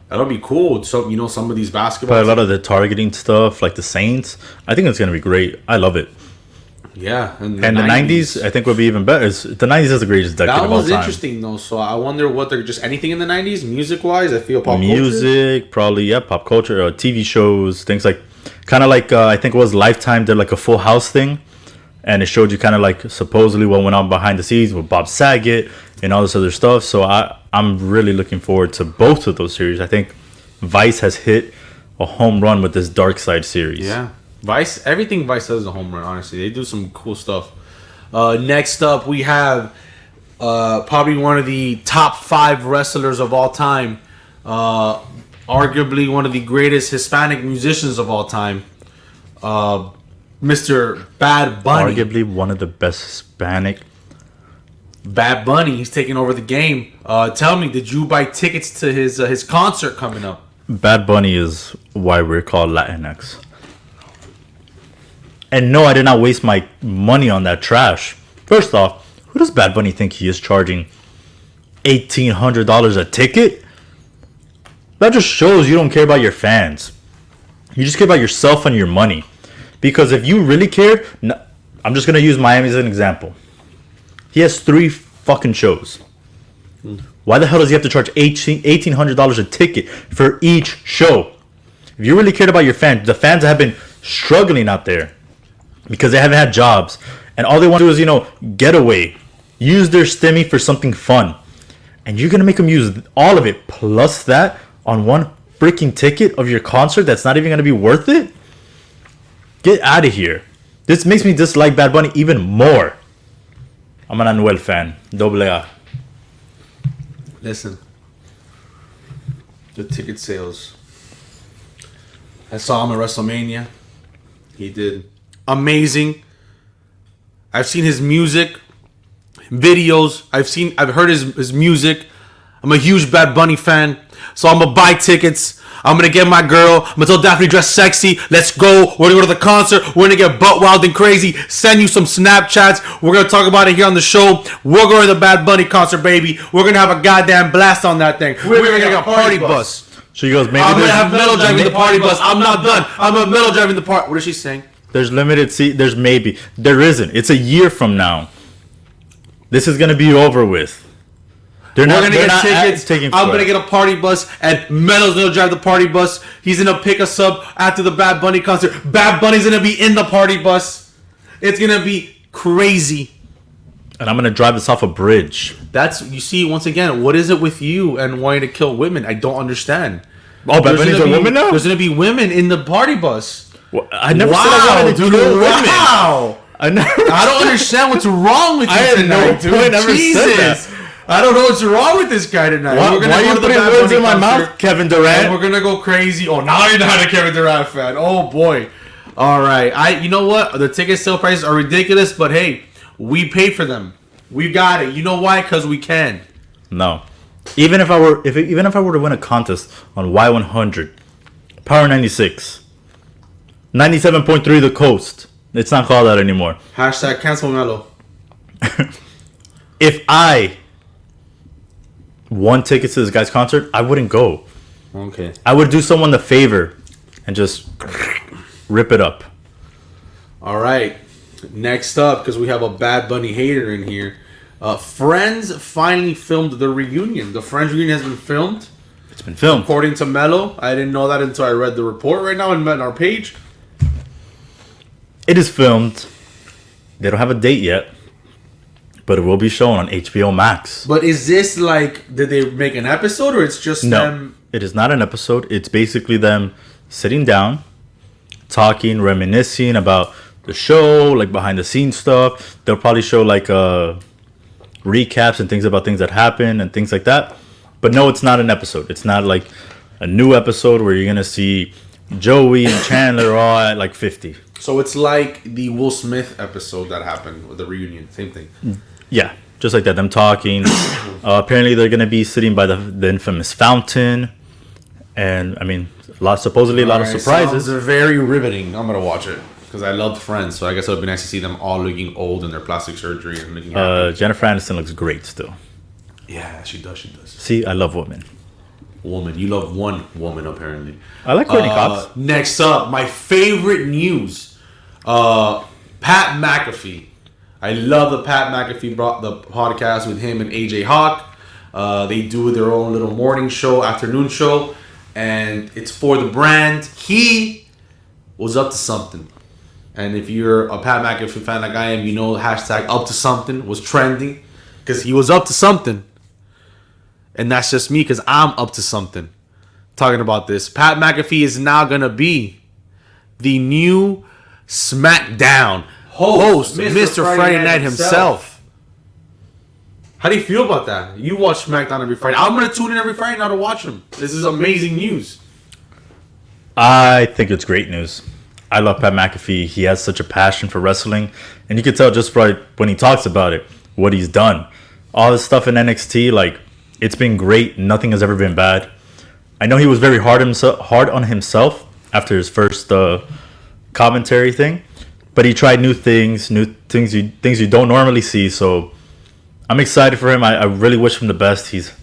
That'll be cool. So some of these basketball. But a lot of the targeting stuff, like the Saints, I think it's gonna be great. I love it. Yeah, And the '90s, I think, would be even better. The '90s is the greatest decade that of all was time. interesting though. So I wonder what they're just anything in the '90s, music wise. I feel pop culture. Music, probably, yeah, pop culture, TV shows, things like, kind of like I think it was Lifetime did like a Full House thing, and it showed you kind of like supposedly what went on behind the scenes with Bob Saget and all this other stuff. So I'm really looking forward to both of those series. I think Vice has hit a home run with this Dark Side series. Yeah, Vice. Everything Vice does is a home run. Honestly, they do some cool stuff. Next up, we have probably one of the top 5 wrestlers of all time. Arguably one of the greatest Hispanic musicians of all time. Mr. Bad Bunny. Arguably one of the best Hispanic. Bad Bunny. He's taking over the game. Tell me, did you buy tickets to his concert coming up? Bad Bunny is why we're called Latinx. And no, I did not waste my money on that trash. First off, who does Bad Bunny think he is charging $1,800 a ticket? That just shows you don't care about your fans. You just care about yourself and your money. Because if you really cared, I'm just going to use Miami as an example. He has 3 fucking shows. Why the hell does he have to charge $1,800 a ticket for each show? If you really cared about your fans, the fans that have been struggling out there because they haven't had jobs, and all they want to do is, get away, use their stimmy for something fun, and you're going to make them use all of it plus that on one freaking ticket of your concert that's not even going to be worth it? Get out of here. This makes me dislike Bad Bunny even more. I'm an Anuel fan. Double A. Listen, the ticket sales. I saw him at WrestleMania. He did amazing. I've seen his music, videos. I've heard his music. I'm a huge Bad Bunny fan, so I'm gonna buy tickets. I'm gonna get my girl. I'm gonna tell Daphne dress sexy. Let's go. We're gonna go to the concert. We're gonna get butt wild and crazy. Send you some Snapchats. We're gonna talk about it here on the show. We're going to the Bad Bunny concert, baby. We're gonna have a goddamn blast on that thing. We're gonna get a party bus. So he goes, maybe I'm gonna there's- have Metal driving the party bus. I'm not done. I'm a Metal driving the party. What is she saying? There's limited seat. There's maybe. There isn't. It's a year from now. This is gonna be over with. We're gonna get tickets. I'm gonna gonna get a party bus, and Metal's gonna drive the party bus. He's gonna pick us up after the Bad Bunny concert. Bad Bunny's gonna be in the party bus. It's gonna be crazy. And I'm gonna drive this off a bridge. That's you see once again. What is it with you and wanting to kill women? I don't understand. Oh, Bad Bunny's gonna a be- woman now? There's gonna be women in the party bus. Well, I never said I wanted to dude, kill women. wow. I never. I don't understand what's wrong with you I had tonight, no dude. point ever said Jesus. that. I don't know what's wrong with this guy tonight. Why, We're gonna why are go you to the putting Bad words Bunny in my concert, mouth, Kevin and Durant? we're gonna go crazy. Oh, now you're not a Kevin Durant fan. Oh boy. All right. You know what? The ticket sale prices are ridiculous, but hey, we paid for them. We got it. You know why? Because we can. No. Even if I were to win a contest on Y100, Power 96, 97.3 The Coast. It's not called that anymore. Hashtag cancel Melo. If I won tickets to this guy's concert, I wouldn't go. Okay. I would do someone the favor and just rip it up. All right. Next up, because we have a Bad Bunny hater in here. Friends finally filmed the reunion. The Friends reunion has been filmed. It's been filmed. According to Mello, I didn't know that until I read the report right now on our page. It is filmed. They don't have a date yet, but it will be shown on HBO Max. But is this like, did they make an episode or it's just No, them? it is not an episode. It's basically them sitting down, talking, reminiscing about the show, like behind the scenes stuff. They'll probably show like recaps and things about things that happen and things like that. But no, it's not an episode. It's not like a new episode where you're gonna see Joey and Chandler all at like 50. So it's like the Will Smith episode that happened with the reunion. Same thing. Yeah, just like that. Them talking. Apparently, they're gonna be sitting by the infamous fountain, and I mean, supposedly a lot of surprises. Sounds very riveting. I'm gonna watch it because I loved Friends. So I guess it would be nice to see them all looking old in their plastic surgery and looking happy. Jennifer Aniston looks great still. Yeah, she does. She does. See, I love women. Woman, you love one woman apparently. I like Courtney Cox. Next up, my favorite news: Pat McAfee. I love the Pat McAfee brought the podcast with him and AJ Hawk. They do their own little morning show, afternoon show, and it's for the brand. He was up to something. And if you're a Pat McAfee fan like I am, you know hashtag up to something was trending because he was up to something. And that's just me because I'm up to something. Talking about this. Pat McAfee is now going to be the new SmackDown host, Mr. Friday Night himself. How do you feel about that? You watch SmackDown every Friday. I'm going to tune in every Friday now to watch him. This is amazing news. I think it's great news. I love Pat McAfee. He has such a passion for wrestling. And you can tell just right when he talks about it, what he's done. All this stuff in NXT, like, it's been great. Nothing has ever been bad. I know he was very hard on himself after his first commentary thing. But he tried new things you don't normally see. So I'm excited for him. I really wish him the best. He's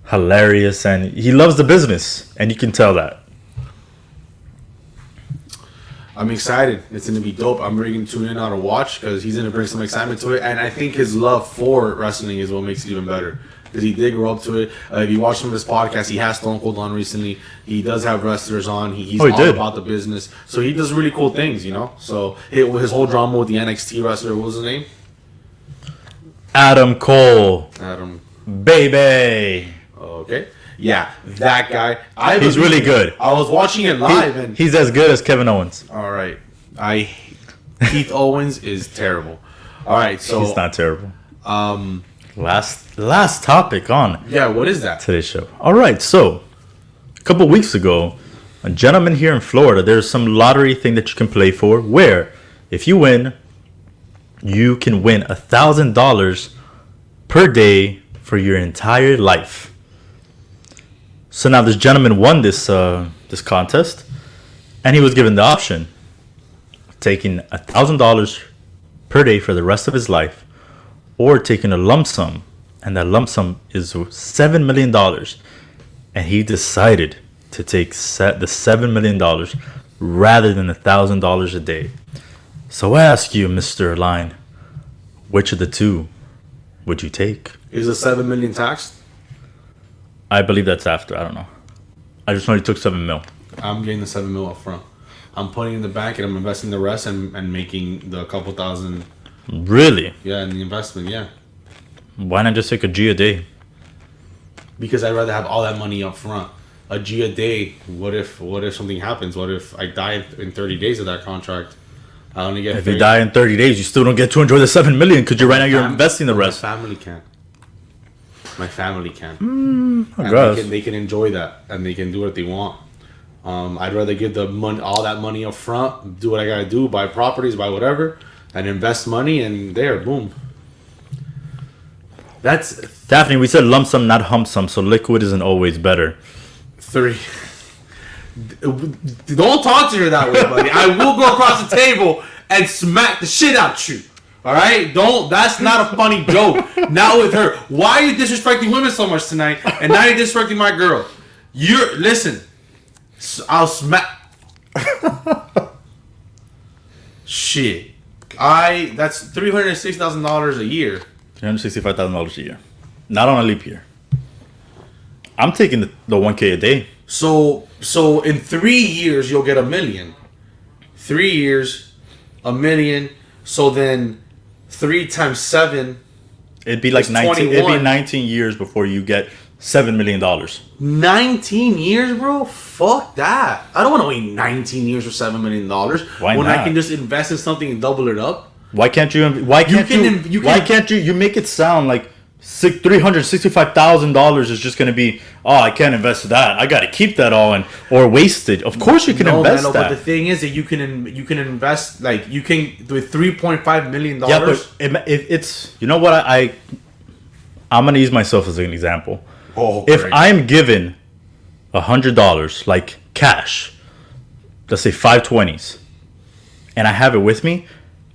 hilarious and he loves the business, and you can tell that. I'm excited. It's going to be dope. I'm really going to tune in now to watch because he's going to bring some excitement to it. And I think his love for wrestling is what makes it even better. Because he did grow up to it. If you watch some of his podcasts, he has Stone Cold on recently. He does have wrestlers on. He's all about the business. So he does really cool things, you know? So his whole drama with the NXT wrestler, what was his name? Adam Cole. Adam. Baby. Okay. Yeah, that guy. He's really good. I was watching it live. And he's as good as Kevin Owens. All right. Keith Owens is terrible. All right, so. He's not terrible. Last topic on what is that? Today's show. All right, so a couple weeks ago, a gentleman here in Florida, there's some lottery thing that you can play for where if you win, you can win $1,000 per day for your entire life. So now this gentleman won this contest, and he was given the option of taking $1,000 per day for the rest of his life, or taking a lump sum, and that lump sum is $7 million. And he decided to take the $7 million rather than $1,000 a day. So I ask you, Mr. Line, which of the two would you take? Is the $7 million taxed? I believe that's after. I don't know. I just know he took $7 million. I'm getting the $7 million up front. I'm putting it in the bank and I'm investing the rest and making the couple thousand. Really? Yeah, in the investment, yeah. Why not just take a G a day? Because I'd rather have all that money up front. A G a day. What if something happens? What if I die in 30 days of that contract? I only get. If you die in 30 days, you still don't get to enjoy the $7 million because right now you're investing the rest. My family can. They can enjoy that and they can do what they want. I'd rather give the money, all that money up front, do what I gotta do, buy properties, buy whatever, and invest money, and there, boom. That's Daphne. We said lump sum, not hump sum, so liquid isn't always better. 3. Don't talk to her that way, buddy. I will go across the table and smack the shit out you. All right? Don't. That's not a funny joke. Not with her. Why are you disrespecting women so much tonight? And now you're disrespecting my girl. Listen. I'll smack. Shit. That's $360,000 a year. $365,000 a year. Not on a leap year. I'm taking the $1K a day. So in 3 years you'll get $1 million. 3 years, $1 million. So then 3 times 7. It'd be like 19. It'd be 19 years before you get $7 million. 19 years, bro? Fuck that. I don't want to wait 19 years for $7 million. Why when not? I can just invest in something and double it up. Why can't you? Why can't you? Why can't you? You make it sound like $365,000 is just going to be. Oh, I can't invest that. I got to keep that all or waste it. Of course, you can invest that. But the thing is that you can invest like you can with $3.5 million. Yeah, but it's you know what I'm going to use myself as an example. Oh, if I'm given $100 like cash, let's say 520s, and I have it with me,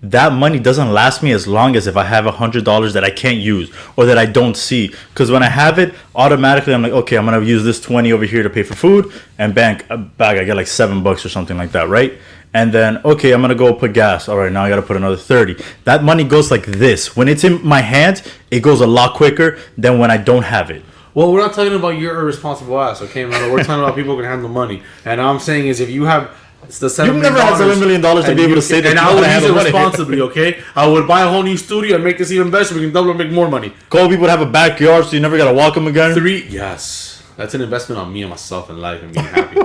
that money doesn't last me as long as if I have $100 that I can't use or that I don't see. Because when I have it, automatically I'm like, okay, I'm gonna use this 20 over here to pay for food, and bag I get like $7 or something like that, right? And then okay, I'm gonna go put gas. All right, now I gotta put another 30. That money goes like this. When it's in my hands, it goes a lot quicker than when I don't have it. Well, we're not talking about your irresponsible ass, okay, man? We're talking about people who can handle money. And all I'm saying is, if you have the $7 You've never had $7 million to be able to say that. And I would use it responsibly, okay? I would buy a whole new studio and make this even better so we can double and make more money. Kobe would have a backyard, so you never gotta walk him again. Yes, that's an investment on me and myself in life and being happy.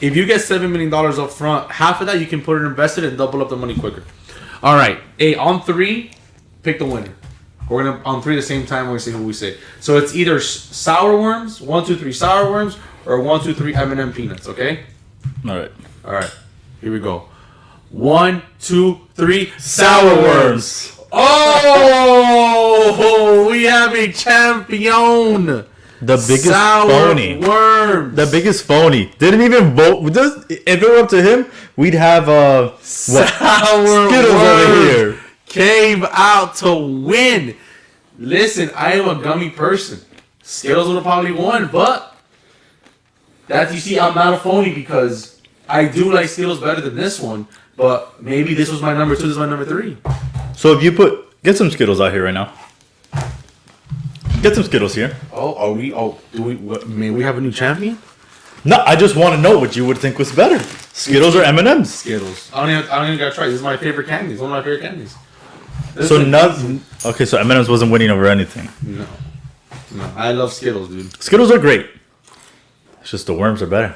If you get $7 million up front, half of that you can put it invested and double up the money quicker. All right, hey, on 3, pick the winner. We're gonna on 3 at the same time. We're gonna see who we say. So it's either sour worms, 1, 2, 3 sour worms, or 1, 2, 3 M&M peanuts. Okay. All right. Here we go. 1, 2, 3 sour worms. Oh, we have a champion. The biggest sour phony. Worms. The biggest phony. Didn't even vote. If it were up to him, we'd have sour Skittles worms. over here. Came out to win. Listen, I am a gummy person. Skittles would have probably won, but that you see, I'm not a phony because I do like Skittles better than this one. But maybe this was my number 2. This is my number 3. So if you get some Skittles out here right now. Get some Skittles here. May we have a new champion? No, I just want to know what you would think was better, Skittles or M&M's. Skittles. I don't even gotta try. This is my favorite candy. It's one of my favorite candies. So M&M's wasn't winning over anything. No, I love Skittles, dude. Skittles are great. It's just the worms are better.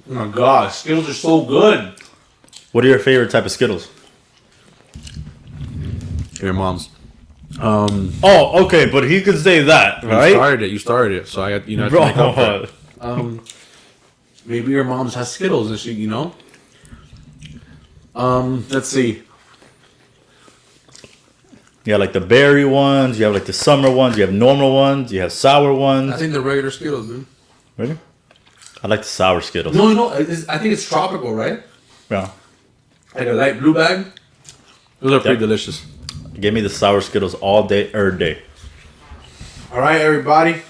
Oh my gosh, Skittles are so good. What are your favorite type of Skittles? Your mom's. Oh, okay, but he could say that, right? You started it. So I got to make up for it. Maybe your mom's has Skittles and she, let's see. You have like the berry ones, you have like the summer ones, you have normal ones, you have sour ones. I think the regular Skittles, dude. Really? I like the sour Skittles. No, I think it's tropical, right? Yeah. Like a light blue bag. Those are pretty delicious. Give me the sour Skittles all day, every day. All right, everybody.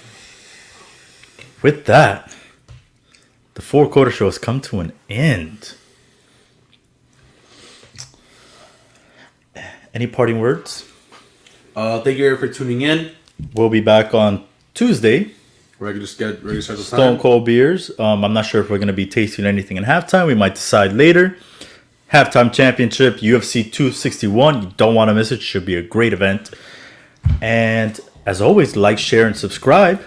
With that, the 4-quarter show has come to an end. Any parting words? Thank you for tuning in. We'll be back on Tuesday. Ready to start the Stone Cold Beers. I'm not sure if we're going to be tasting anything in halftime. We might decide later. Halftime Championship, UFC 261. You don't want to miss it. Should be a great event. And as always, like, share, and subscribe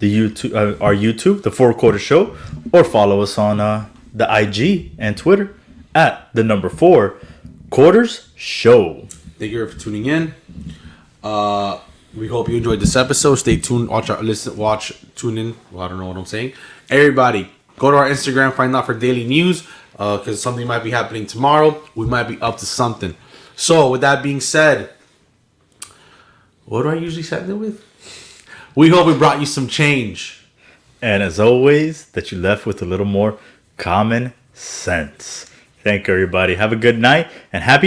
our YouTube, the 4-quarter show, or follow us on the IG and Twitter at the number 4-quarters show. Thank you for tuning in. We hope you enjoyed this episode. Stay tuned. Tune in. Well, I don't know what I'm saying. Everybody, go to our Instagram. Find out for daily news. Because something might be happening tomorrow. We might be up to something. So, with that being said, what do I usually set it with? We hope we brought you some change. And as always, that you left with a little more common sense. Thank you, everybody. Have a good night and happy